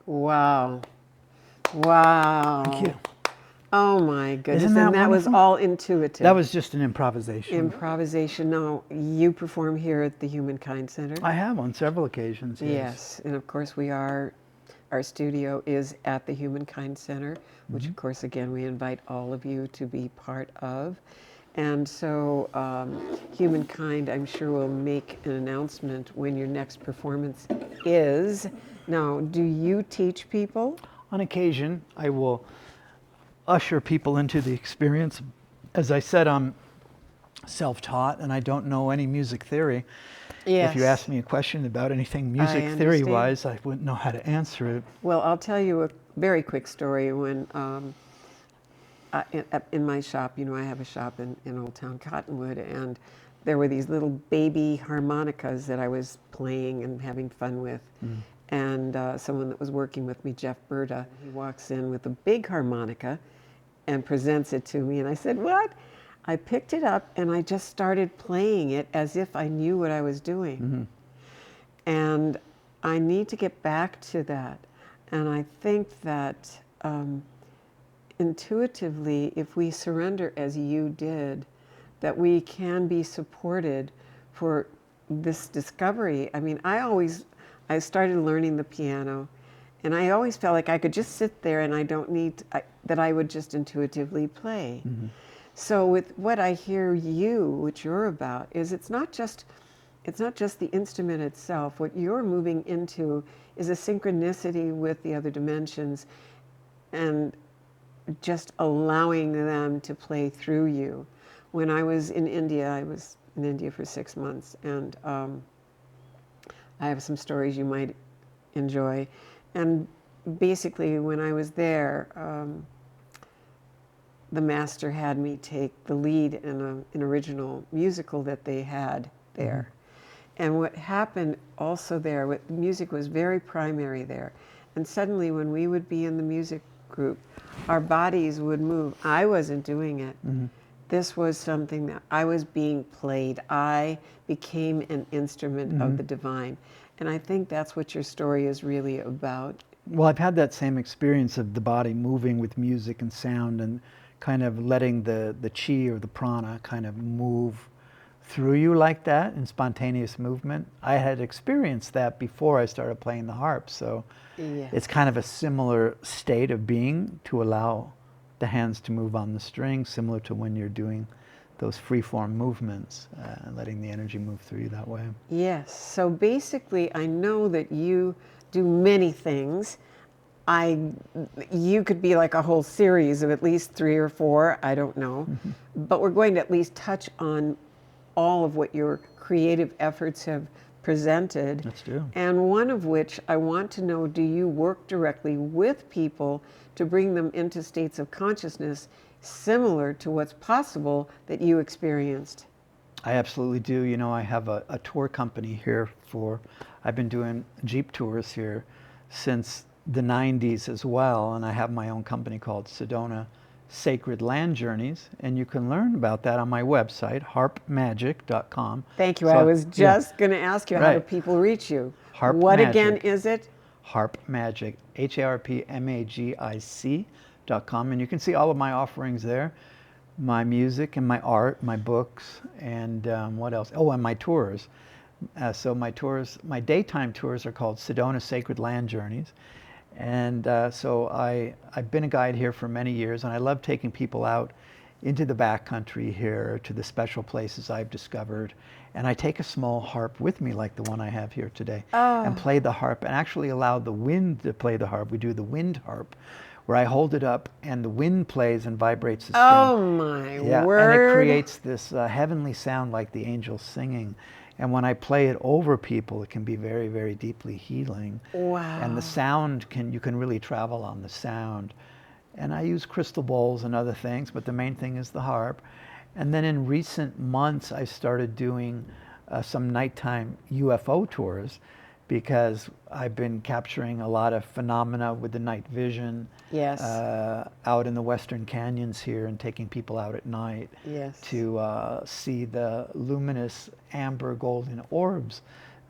Wow. Wow. Thank you. Oh my goodness. Isn't that And that was wonderful? all intuitive. That was just an improvisation. improvisation. Now, you perform here at the Humankind Center. I have on several occasions. Yes. And of course, our studio is at the Humankind Center, which of course, again, we invite all of you to be part of. And so, Humankind, I'm sure, will make an announcement when your next performance is. Now, do you teach people? On occasion, I will usher people into the experience. As I said, I'm self-taught and I don't know any music theory. Yes. If you asked me a question about anything music understand. theory-wise, I wouldn't know how to answer it. Well, I'll tell you a very quick story. When in my shop, you know, I have a shop in Old Town Cottonwood, and there were these little baby harmonicas that I was playing and having fun with. And someone that was working with me, Jeff Berta, he walks in with a big harmonica and presents it to me. And I said, "What?" I picked it up and I just started playing it as if I knew what I was doing. And I need to get back to that. And I think that intuitively, if we surrender as you did, that we can be supported for this discovery. I mean, I started learning the piano, and I always felt like I could just sit there and I don't need, that I would just intuitively play. So with what I hear what you're about, is it's not just the instrument itself. What you're moving into is a synchronicity with the other dimensions, and just allowing them to play through you. When I was in India, I was in India for 6 months, and I have some stories you might enjoy. And basically, when I was there, the master had me take the lead in an original musical that they had there. And what happened also there, music was very primary there. And suddenly, when we would be in the music group, our bodies would move. I wasn't doing it. This was something that I was being played. I became an instrument of the divine. And I think that's what your story is really about. Well, I've had that same experience of the body moving with music and sound, and kind of letting the chi or the prana kind of move through you like that in spontaneous movement. I had experienced that before I started playing the harp, so Yes. it's kind of a similar state of being, to allow the hands to move on the strings, similar to when you're doing those free-form movements, letting the energy move through you that way. Yes. So basically, I know that you do many things. You could be like a whole series of at least 3 or 4, I don't know. But we're going to at least touch on all of what your creative efforts have presented. Let's do. And one of which I want to know, do you work directly with people to bring them into states of consciousness similar to what's possible that you experienced? I absolutely do. You know, I have a tour company here I've been doing Jeep tours here since the 90s as well, and I have my own company called Sedona Sacred Land Journeys, and you can learn about that on my website, harpmagic.com. Thank you. So, I was just going to ask you, how do Right. people reach you? Harp What Magic. again is it? Harp Magic, harpmagic.com, and you can see all of my offerings there, my music and my art, my books, and what else? Oh, and my tours. So my daytime tours are called Sedona Sacred Land Journeys, and so I've been a guide here for many years, and I love taking people out into the backcountry here to the special places I've discovered. And I take a small harp with me, like the one I have here today, and play the harp, and actually allow the wind to play the harp. We do the wind harp, where I hold it up and the wind plays and vibrates the string. Oh my word. And it creates this heavenly sound like the angels singing. And when I play it over people, it can be very, very deeply healing. Wow. And the sound you can really travel on the sound. And I use crystal bowls and other things, but the main thing is the harp. And then in recent months, I started doing some nighttime UFO tours, because I've been capturing a lot of phenomena with the night vision. Yes. Out in the Western Canyons here, and taking people out at night. Yes. To see the luminous amber golden orbs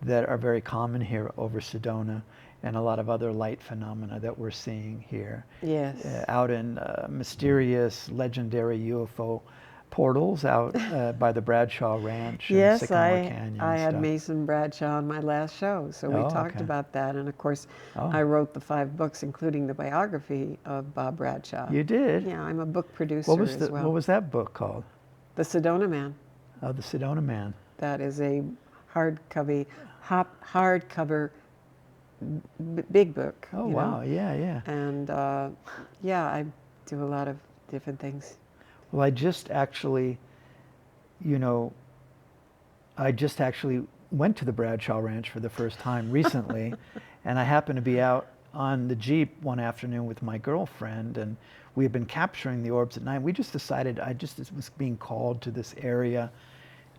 that are very common here over Sedona, and a lot of other light phenomena that we're seeing here. Yes. Out in mysterious, legendary UFO portals out by the Bradshaw Ranch and Yes, Sycamore Canyon I and had stuff. Mason Bradshaw on my last show, so we Oh, talked okay. about that. And of course, Oh. I wrote the 5 books, including the biography of Bob Bradshaw. You did? Yeah, I'm a book producer What was as well. what was that book called? The Sedona Man. Oh, The Sedona Man. That is a hardcover big book. Oh, you wow. know? Yeah, yeah. And yeah, I do a lot of different things. Well, I just actually went to the Bradshaw Ranch for the first time recently, and I happened to be out on the Jeep one afternoon with my girlfriend, and we had been capturing the orbs at night. We just decided I just was being called to this area,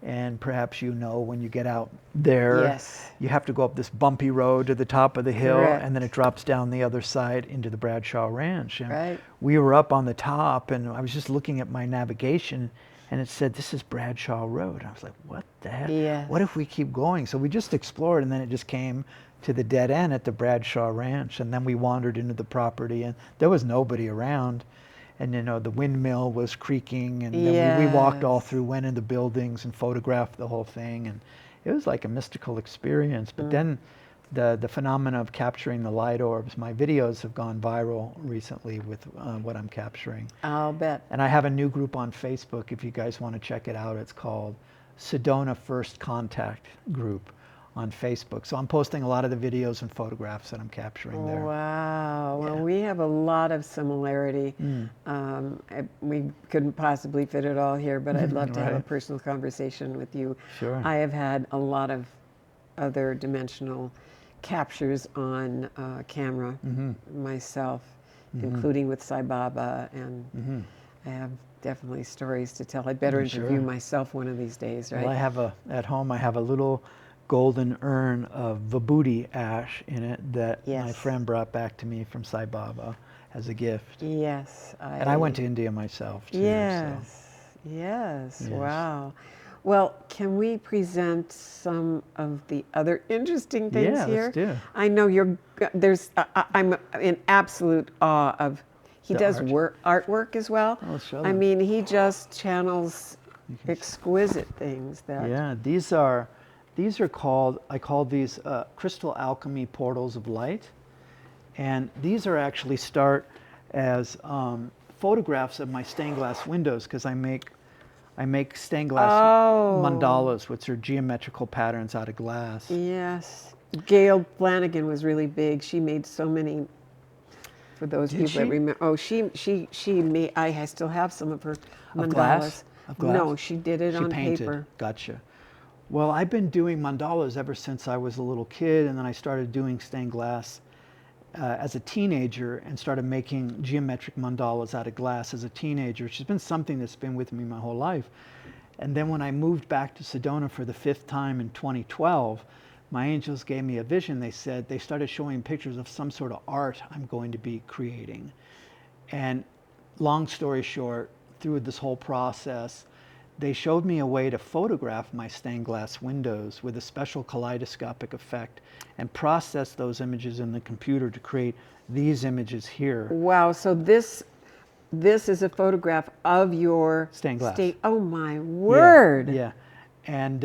and perhaps when you get out there, Yes. you have to go up this bumpy road to the top of the hill, Correct. and then it drops down the other side into the Bradshaw Ranch. And Right. we were up on the top, and I was just looking at my navigation, and it said, "This is Bradshaw Road." I was like, "What the heck? Yes. What if we keep going?" So we just explored, and then it just came to the dead end at the Bradshaw Ranch, and then we wandered into the property, and there was nobody around. And the windmill was creaking, and then we walked all Yes. through, went into buildings and photographed the whole thing, and it was like a mystical experience. But then the phenomena of capturing the light orbs, my videos have gone viral recently with what I'm capturing. I'll bet. And I have a new group on Facebook if you guys want to check it out. It's called Sedona First Contact Group on Facebook. So I'm posting a lot of the videos and photographs that I'm capturing there. Wow. Well, Yeah. we have a lot of similarity. We couldn't possibly fit it all here, but I'd love to have a Right. personal conversation with you. Sure. I have had a lot of other dimensional captures on camera myself, including with Sai Baba, and I have definitely stories to tell. I'd better interview Sure. myself one of these days, right? Well, at home I have a little golden urn of vibhuti ash in it that my Yes. friend brought back to me from Sai Baba as a gift. Yes. And I went to India myself too. Yes, yes, Yes. wow. Well, can we present some of the other interesting things Yeah, here? let's do. I know I'm in absolute awe of, he The does art. artwork as well. Oh, let's show I them. mean, he just channels exquisite things that, Yeah, these are called, I call these crystal alchemy portals of light. And these are actually start as photographs of my stained glass windows, because I make stained glass Oh. mandalas, which are geometrical patterns out of glass. yes. Gail Flanagan was really big. She made so many, for those Did people that she? remember. Oh, she made, I still have some of her mandalas. glass? Of glass? No, she did it She on painted. paper. Gotcha. Well, I've been doing mandalas ever since I was a little kid, and then I started doing stained glass as a teenager and started making geometric mandalas out of glass as a teenager, which has been something that's been with me my whole life. And then when I moved back to Sedona for the 5th time in 2012, my angels gave me a vision. They said they started showing pictures of some sort of art I'm going to be creating. And long story short, through this whole process, they showed me a way to photograph my stained glass windows with a special kaleidoscopic effect and process those images in the computer to create these images here. Wow, so this is a photograph of your Stained glass. Oh my word. Yeah. And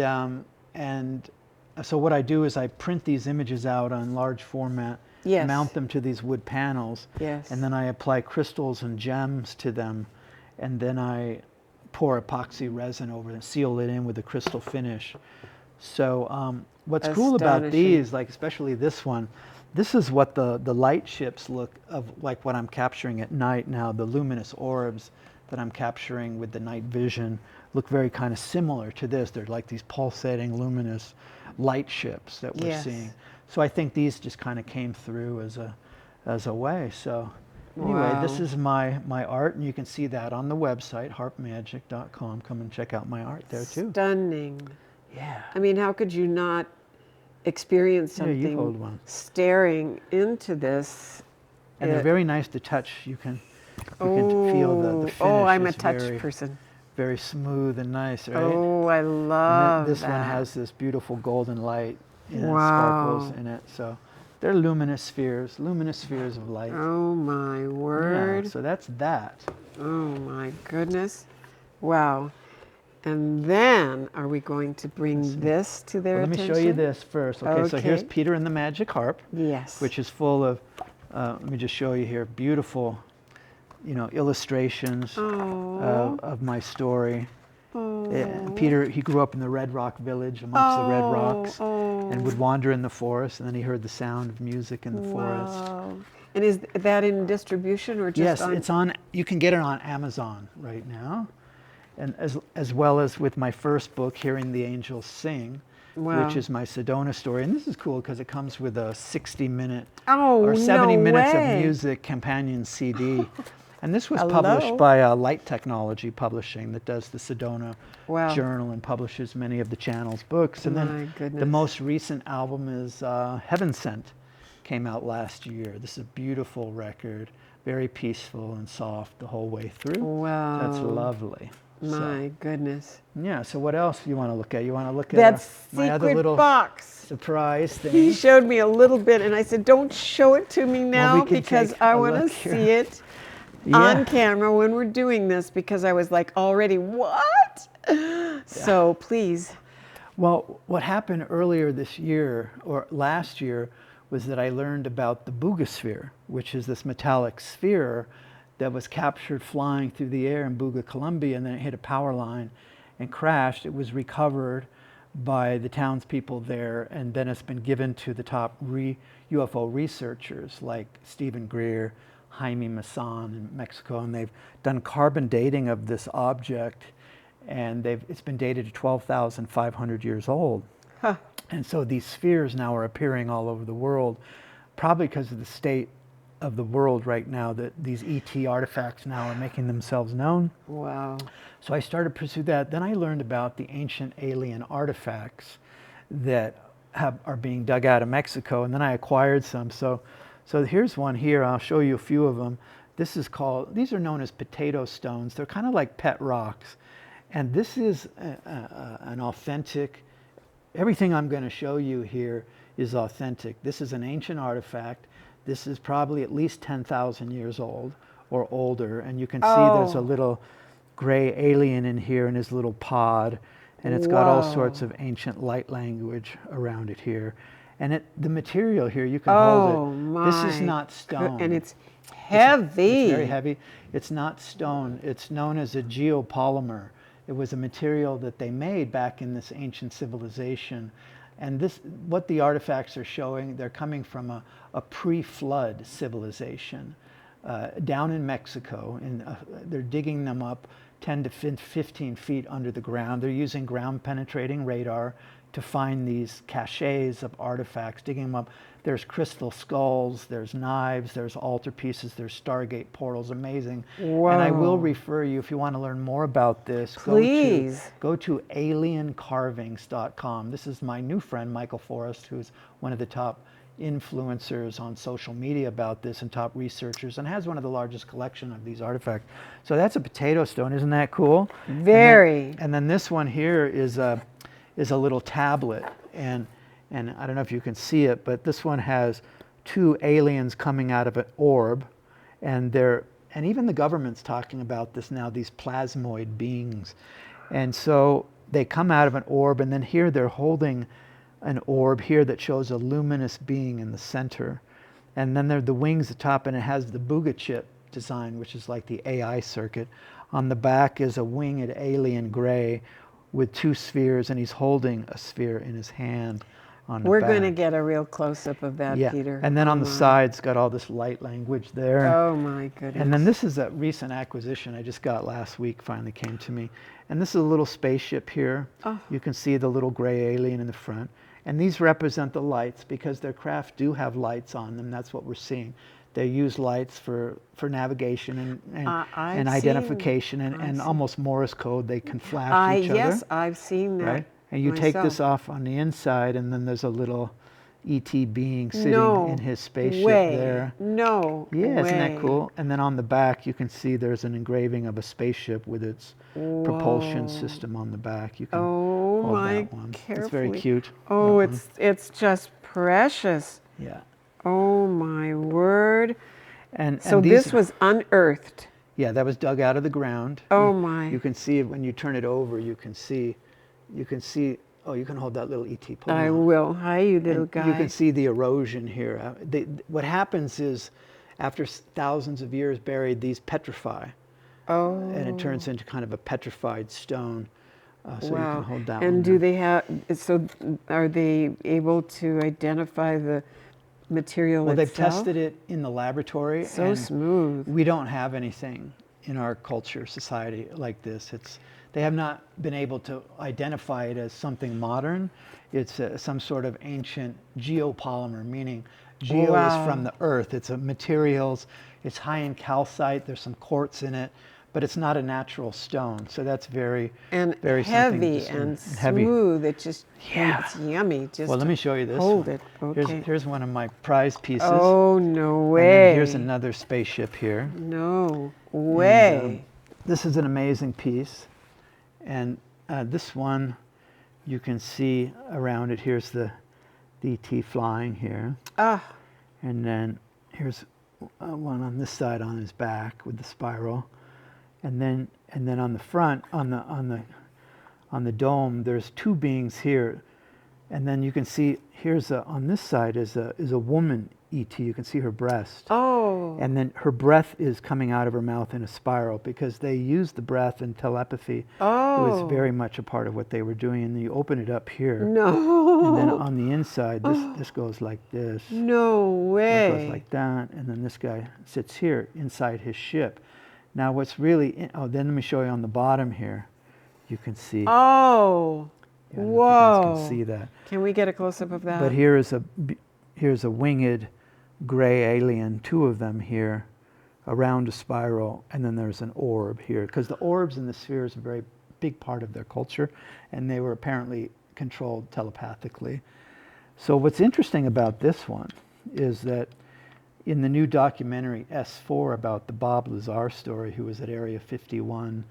so what I do is I print these images out on large format, Yes. mount them to these wood panels, Yes. and then I apply crystals and gems to them, and then I pour epoxy resin over it and seal it in with a crystal finish. So what's cool about Astonishing. these, like especially this one, this is what the light ships look of, like what I'm capturing at night now. The luminous orbs that I'm capturing with the night vision look very kind of similar to this. They're like these pulsating luminous light ships that we're Yes. seeing. So I think these just kind of came through as a way. So anyway, this Wow. is my art, and you can see that on the website, harpmagic.com. Come and check out my art there too. Stunning. Yeah. I mean, how could you not experience Yeah, you hold something one. staring into this? And they're It- very nice to touch. You can feel the finish. Oh, I'm a is touch very, person. very smooth and nice, right? Oh, I And love this that. one has this beautiful golden light sparkles Wow. in it. So they're luminous spheres of light. Oh my Yeah, word. so that's that. Oh my goodness. Wow. And then are we going to bring this to their Well, let me attention? show you this first. Okay, so here's Okay. Peter and the Magic Harp, Yes. which is full of, let me just show you here, beautiful, illustrations Oh. of my story. Oh. Peter, he grew up in the Red Rock Village amongst the Red Rocks Oh. and would wander in the forest, and then he heard the sound of music in the forest. Wow. And is that in distribution or just Yes, on? it's on, you can get it on Amazon right now. And as well as with my first book, Hearing the Angels Sing, Wow. which is my Sedona story. And this is cool because it comes with a 60-minute Oh, or 70 no minutes way. of music companion CD. And this was Hello? published by Light Technology Publishing that does the Sedona Wow. Journal and publishes many of the channel's books. And My then the goodness. most recent album is Heaven Sent, came out last year. This is a beautiful record, very peaceful and soft the whole way through. Wow. That's lovely. My goodness. Yeah, so what else do you want to look at? You want to look at That my other secret little box. surprise thing? He showed me a little bit, and I said, "Don't show it to me now we can because take I a want to look see here. it Yeah. on camera when we're doing this." Because I was like, already what? So please. Well, what happened earlier this year, or last year, was that I learned about the Boogosphere, which is this metallic sphere that was captured flying through the air in Buga, Colombia, and then it hit a power line and crashed. It was recovered by the townspeople there, and then it's been given to the top UFO researchers like Stephen Greer, Jaime Maussan in Mexico, and they've done carbon dating of this object, and it's been dated to 12,500 years old. Huh. And so these spheres now are appearing all over the world, probably because of the state of the world right now, that these ET artifacts now are making themselves known. Wow. So I started to pursue that. Then I learned about the ancient alien artifacts that are being dug out of Mexico, and then I acquired some. So here's one here. I'll show you a few of them. These are known as potato stones. They're kind of like pet rocks. And this is an authentic, everything I'm going to show you here is authentic. This is an ancient artifact. This is probably at least 10,000 years old or older. And you can see there's a little gray alien in here in his little pod. And it's got all sorts of ancient light language around it here. And the material here, you can hold it. This is not stone. And it's heavy. It's very heavy. It's not stone. It's known as a geopolymer. It was a material that they made back in this ancient civilization. And what the artifacts are showing, they're coming from a pre-flood civilization down in Mexico. And they're digging them up 10 to 15 feet under the ground. They're using ground penetrating radar to find these caches of artifacts, digging them up. There's crystal skulls, there's knives, there's altar pieces, there's Stargate portals, amazing. Whoa. And I will refer you, if you want to learn more about this, please go to aliencarvings.com. This is my new friend, Michael Forrest, who's one of the top influencers on social media about this and top researchers, and has one of the largest collection of these artifacts. So that's a potato stone, isn't that cool? Very. And then this one here is a little tablet, and I don't know if you can see it, but this one has two aliens coming out of an orb, and even the government's talking about this now, these plasmoid beings. And so they come out of an orb, and then here they're holding an orb here that shows a luminous being in the center. And then there are the wings at the top, and it has the Buga chip design, which is like the AI circuit. On the back is a winged alien gray with two spheres, and he's holding a sphere in his hand on the We're back. going to get a real close-up of that, Yeah. Peter. And then on the my. sides, got all this light language there. Oh my goodness. And then this is a recent acquisition I just got last week, finally came to me. And this is a little spaceship here. Oh. You can see the little gray alien in the front. And these represent the lights, because their craft do have lights on them. That's what we're seeing. They use lights for navigation and identification and almost Morse code. They can flash each other. Yes, I've seen that. Right? And you take this off on the inside, and then there's a little ET being sitting in his spaceship there. No Yeah, way. isn't that cool? And then on the back, you can see there's an engraving of a spaceship with its propulsion system on the back. You can hold my, that one. carefully. It's very cute. Oh, that one. it's just precious. Yeah. Oh my word. And So these, this was unearthed. yeah, that was dug out of the ground. Oh my. You can see it when you turn it over. You can see. Oh, you can hold that little ET. Pull it I on. will. Hi, you little And guy. you can see the erosion here. What happens is, after thousands of years buried, these petrify. Oh. And it turns into kind of a petrified stone. So you Wow. can hold that And one do there. they have, so are they able to identify the material Well, they've itself? tested it in the laboratory. So and smooth. We don't have anything in our culture, society like this. They have not been able to identify it as something modern. It's some sort of ancient geopolymer, meaning geo is from the earth. It's a materials. It's high in calcite. There's some quartz in it, but it's not a natural stone. So that's very, And very heavy something and heavy. smooth. It just, Yeah. it's yummy. Just Well, let me show you this hold one. it. Okay. Here's one of my prize pieces. Oh, no And way. then here's another spaceship here. No And, way. this is an amazing piece. And this one, you can see around it, here's the ET flying here. Ah, And then here's one on this side on his back with the spiral. And then on the front, on the dome, there's two beings here. And then you can see here's on this side is a woman ET. You can see her breast. oh. And then her breath is coming out of her mouth in a spiral because they use the breath in telepathy. Oh. It was very much a part of what they were doing. And you open it up here. No. And then on the inside, this goes like this. No It way. goes like that. And then this guy sits here inside his ship. Now what's really, then let me show you on the bottom here. You can see. Oh. I don't know if Whoa. you guys can see that. Can we get a close-up of that? But here's a winged gray alien, two of them here, around a spiral, and then there's an orb here. Because the orbs and the spheres are a very big part of their culture, and they were apparently controlled telepathically. So what's interesting about this one is that in the new documentary S4 about the Bob Lazar story, who was at Area 51,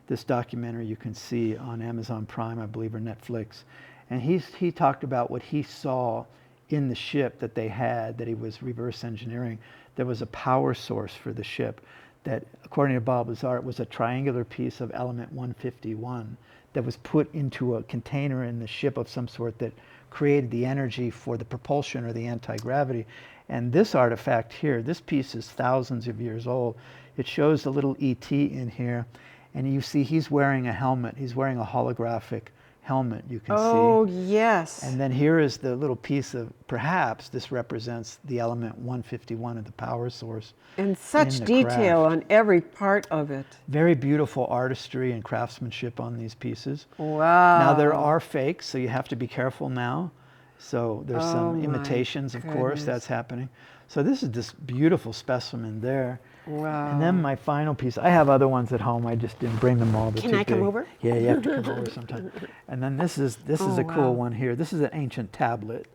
this documentary you can see on Amazon Prime, I believe, or Netflix, and he talked about what he saw in the ship that they had, that he was reverse engineering. There was a power source for the ship that, according to Bob Lazar, it was a triangular piece of element 151 that was put into a container in the ship of some sort that created the energy for the propulsion or the anti-gravity. And this artifact here, this piece is thousands of years old. It shows a little ET in here, and you see he's wearing a helmet. He's wearing a holographic helmet, you can Oh, see. yes. And then here is the little piece of, perhaps this represents the element 151 of the power source. And such in the detail craft. on every part of it. Very beautiful artistry and craftsmanship on these pieces. Wow. Now there are fakes, so you have to be careful now. So there's Oh some my imitations, of course, goodness. that's happening. So this is this beautiful specimen there. Wow. And then my final piece, I have other ones at home, I just didn't bring them all. They're Can too I come big. over? Yeah, you have to come over sometime. And then this is Oh, a wow. cool one here. This is an ancient tablet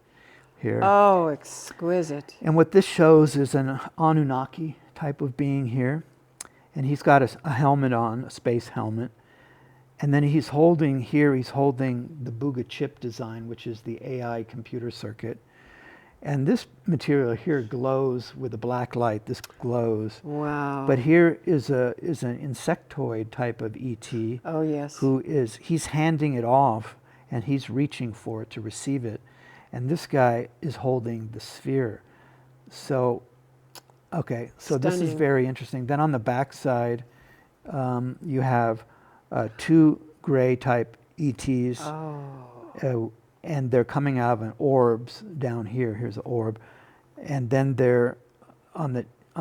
here. Oh, exquisite. And what this shows is an Anunnaki type of being here. And he's got a helmet on, a space helmet. And then he's holding the Buga chip design, which is the AI computer circuit. And this material here glows with a black light. This glows. Wow. But here is an insectoid type of ET. Oh, yes. He's handing it off, and he's reaching for it to receive it. And this guy is holding the sphere. So, okay, so this is Stunning. very interesting. Then on the back side, you have two gray type ETs. Oh. And they're coming out of an orbs down here. Here's an orb. And then they're on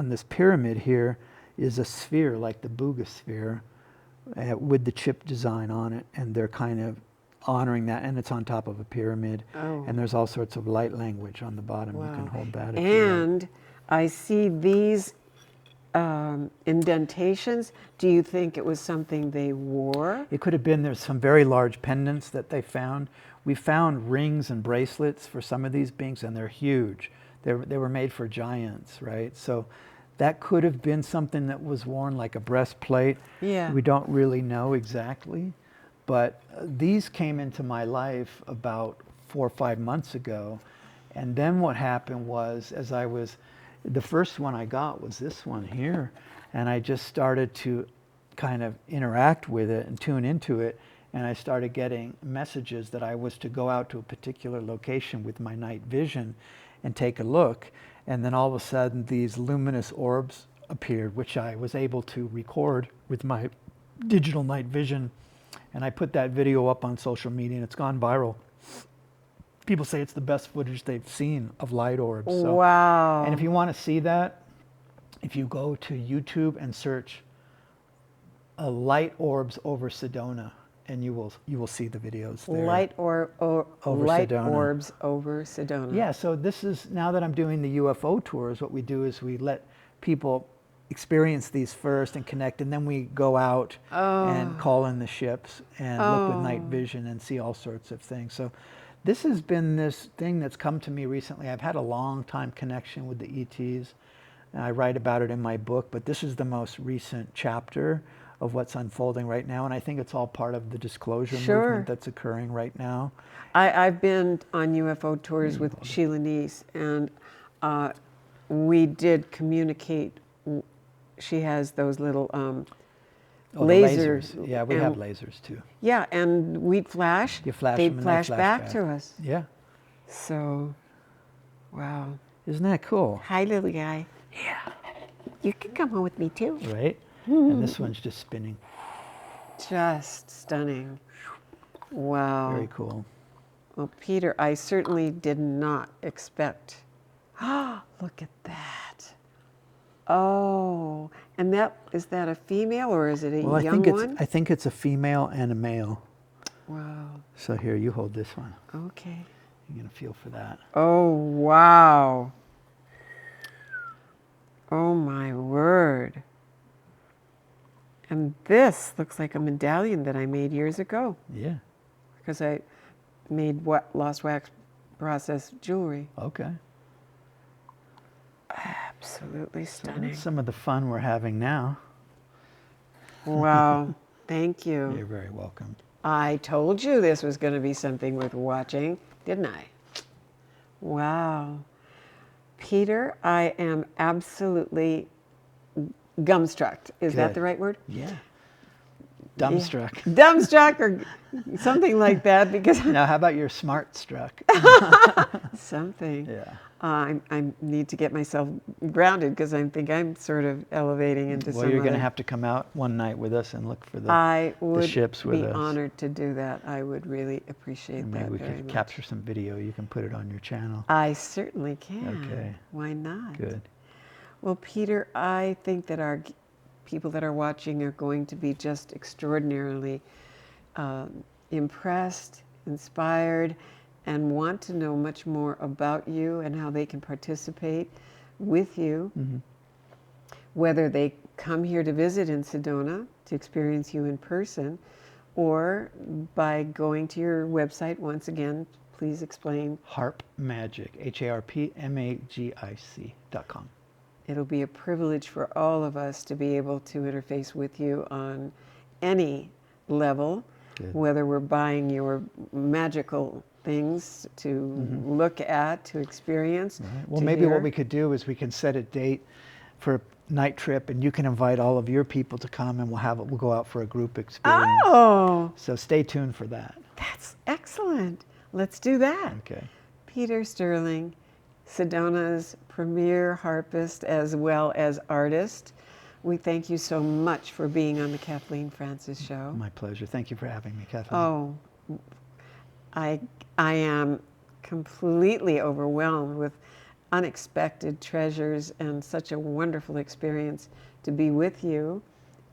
this pyramid here is a sphere, like the Buga sphere, with the chip design on it. And they're kind of honoring that. And it's on top of a pyramid. Oh. And there's all sorts of light language on the bottom. Wow. You can hold that. If you like. And I see these indentations. Do you think it was something they wore? It could have been, there's some very large pendants that they found. We found rings and bracelets for some of these beings, and they're huge. They were made for giants, right? So that could have been something that was worn like a breastplate. Yeah. We don't really know exactly, But these came into my life about 4 or 5 months ago. And then what happened was, the first one I got was this one here. And I just started to kind of interact with it and tune into it. And I started getting messages that I was to go out to a particular location with my night vision and take a look. And then all of a sudden these luminous orbs appeared, which I was able to record with my digital night vision. And I put that video up on social media and it's gone viral. People say it's the best footage they've seen of light orbs. So, wow. and if you want to see that, if you go to YouTube and search light orbs over Sedona, and you will see the videos there. Light Sedona. orbs over Sedona. Yeah, so this is, now that I'm doing the UFO tours, what we do is we let people experience these first and connect, and then we go out and call in the ships and look with night vision and see all sorts of things. So this has been this thing that's come to me recently. I've had a long time connection with the ETs. And I write about it in my book, but this is the most recent chapter of what's unfolding right now, and I think it's all part of the disclosure movement that's occurring right now. I've been on UFO tours with Sheila Neese, and we did communicate. She has those little lasers. Yeah, we have lasers too. Yeah, and we'd flash. You flash they'd them and flash they back to us. Yeah. So, wow. Isn't that cool? Hi, little guy. Yeah. You can come home with me too. Right? And this one's just spinning. Just stunning. Wow. Very cool. Well, Peter, I certainly did not expect. Look at that. Oh, and is that a female or is it a young one? I think it's a female and a male. Wow. So here, you hold this one. Okay. You're going to feel for that. Oh, wow. Oh, my word. And this looks like a medallion that I made years ago. Yeah. Because I made lost wax process jewelry. Okay. Absolutely So stunning. that's some of the fun we're having now. Wow. Thank you. You're very welcome. I told you this was going to be something worth watching, didn't I? Wow. Peter, I am absolutely gumstruck. Is that Good. the right word? Yeah. Dumbstruck. Yeah. Dumbstruck or something like that, because Now, how about your smart struck? something. Yeah. I need to get myself grounded because I think I'm sort of elevating into Well, you're going to have to come out one night with us and look for I would ships with be us. honored to do that. I would really appreciate And that maybe we very could much. capture some video. You can put it on your channel. I certainly can. Okay. Why not? Good. Well, Peter, I think that our people that are watching are going to be just extraordinarily impressed, inspired, and want to know much more about you and how they can participate with you, whether they come here to visit in Sedona to experience you in person, or by going to your website. Once again, please explain. Harp Magic, HARPMAGIC.com. It'll be a privilege for all of us to be able to interface with you on any level, Good. whether we're buying your magical things to look at, to experience. Right. Well, to maybe hear. what we could do is we can set a date for a night trip, and you can invite all of your people to come, and we'll go out for a group experience. Oh, So stay tuned for that. that's excellent. Let's do that. Okay. Peter Sterling, Sedona's premier harpist as well as artist. We thank you so much for being on the Kathleen Francis Show. My pleasure. Thank you for having me, Kathleen. Oh, I am completely overwhelmed with unexpected treasures and such a wonderful experience to be with you.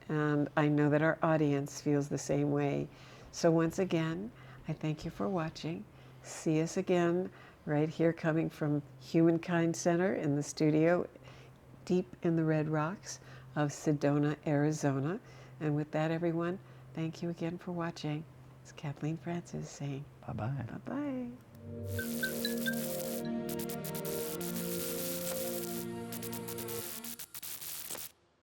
And I know that our audience feels the same way. So once again, I thank you for watching. See us again right here coming from Humankind Center in the studio deep in the Red Rocks of Sedona, Arizona. And with that, everyone, thank you again for watching. It's Kathleen Francis saying Bye-bye. bye-bye.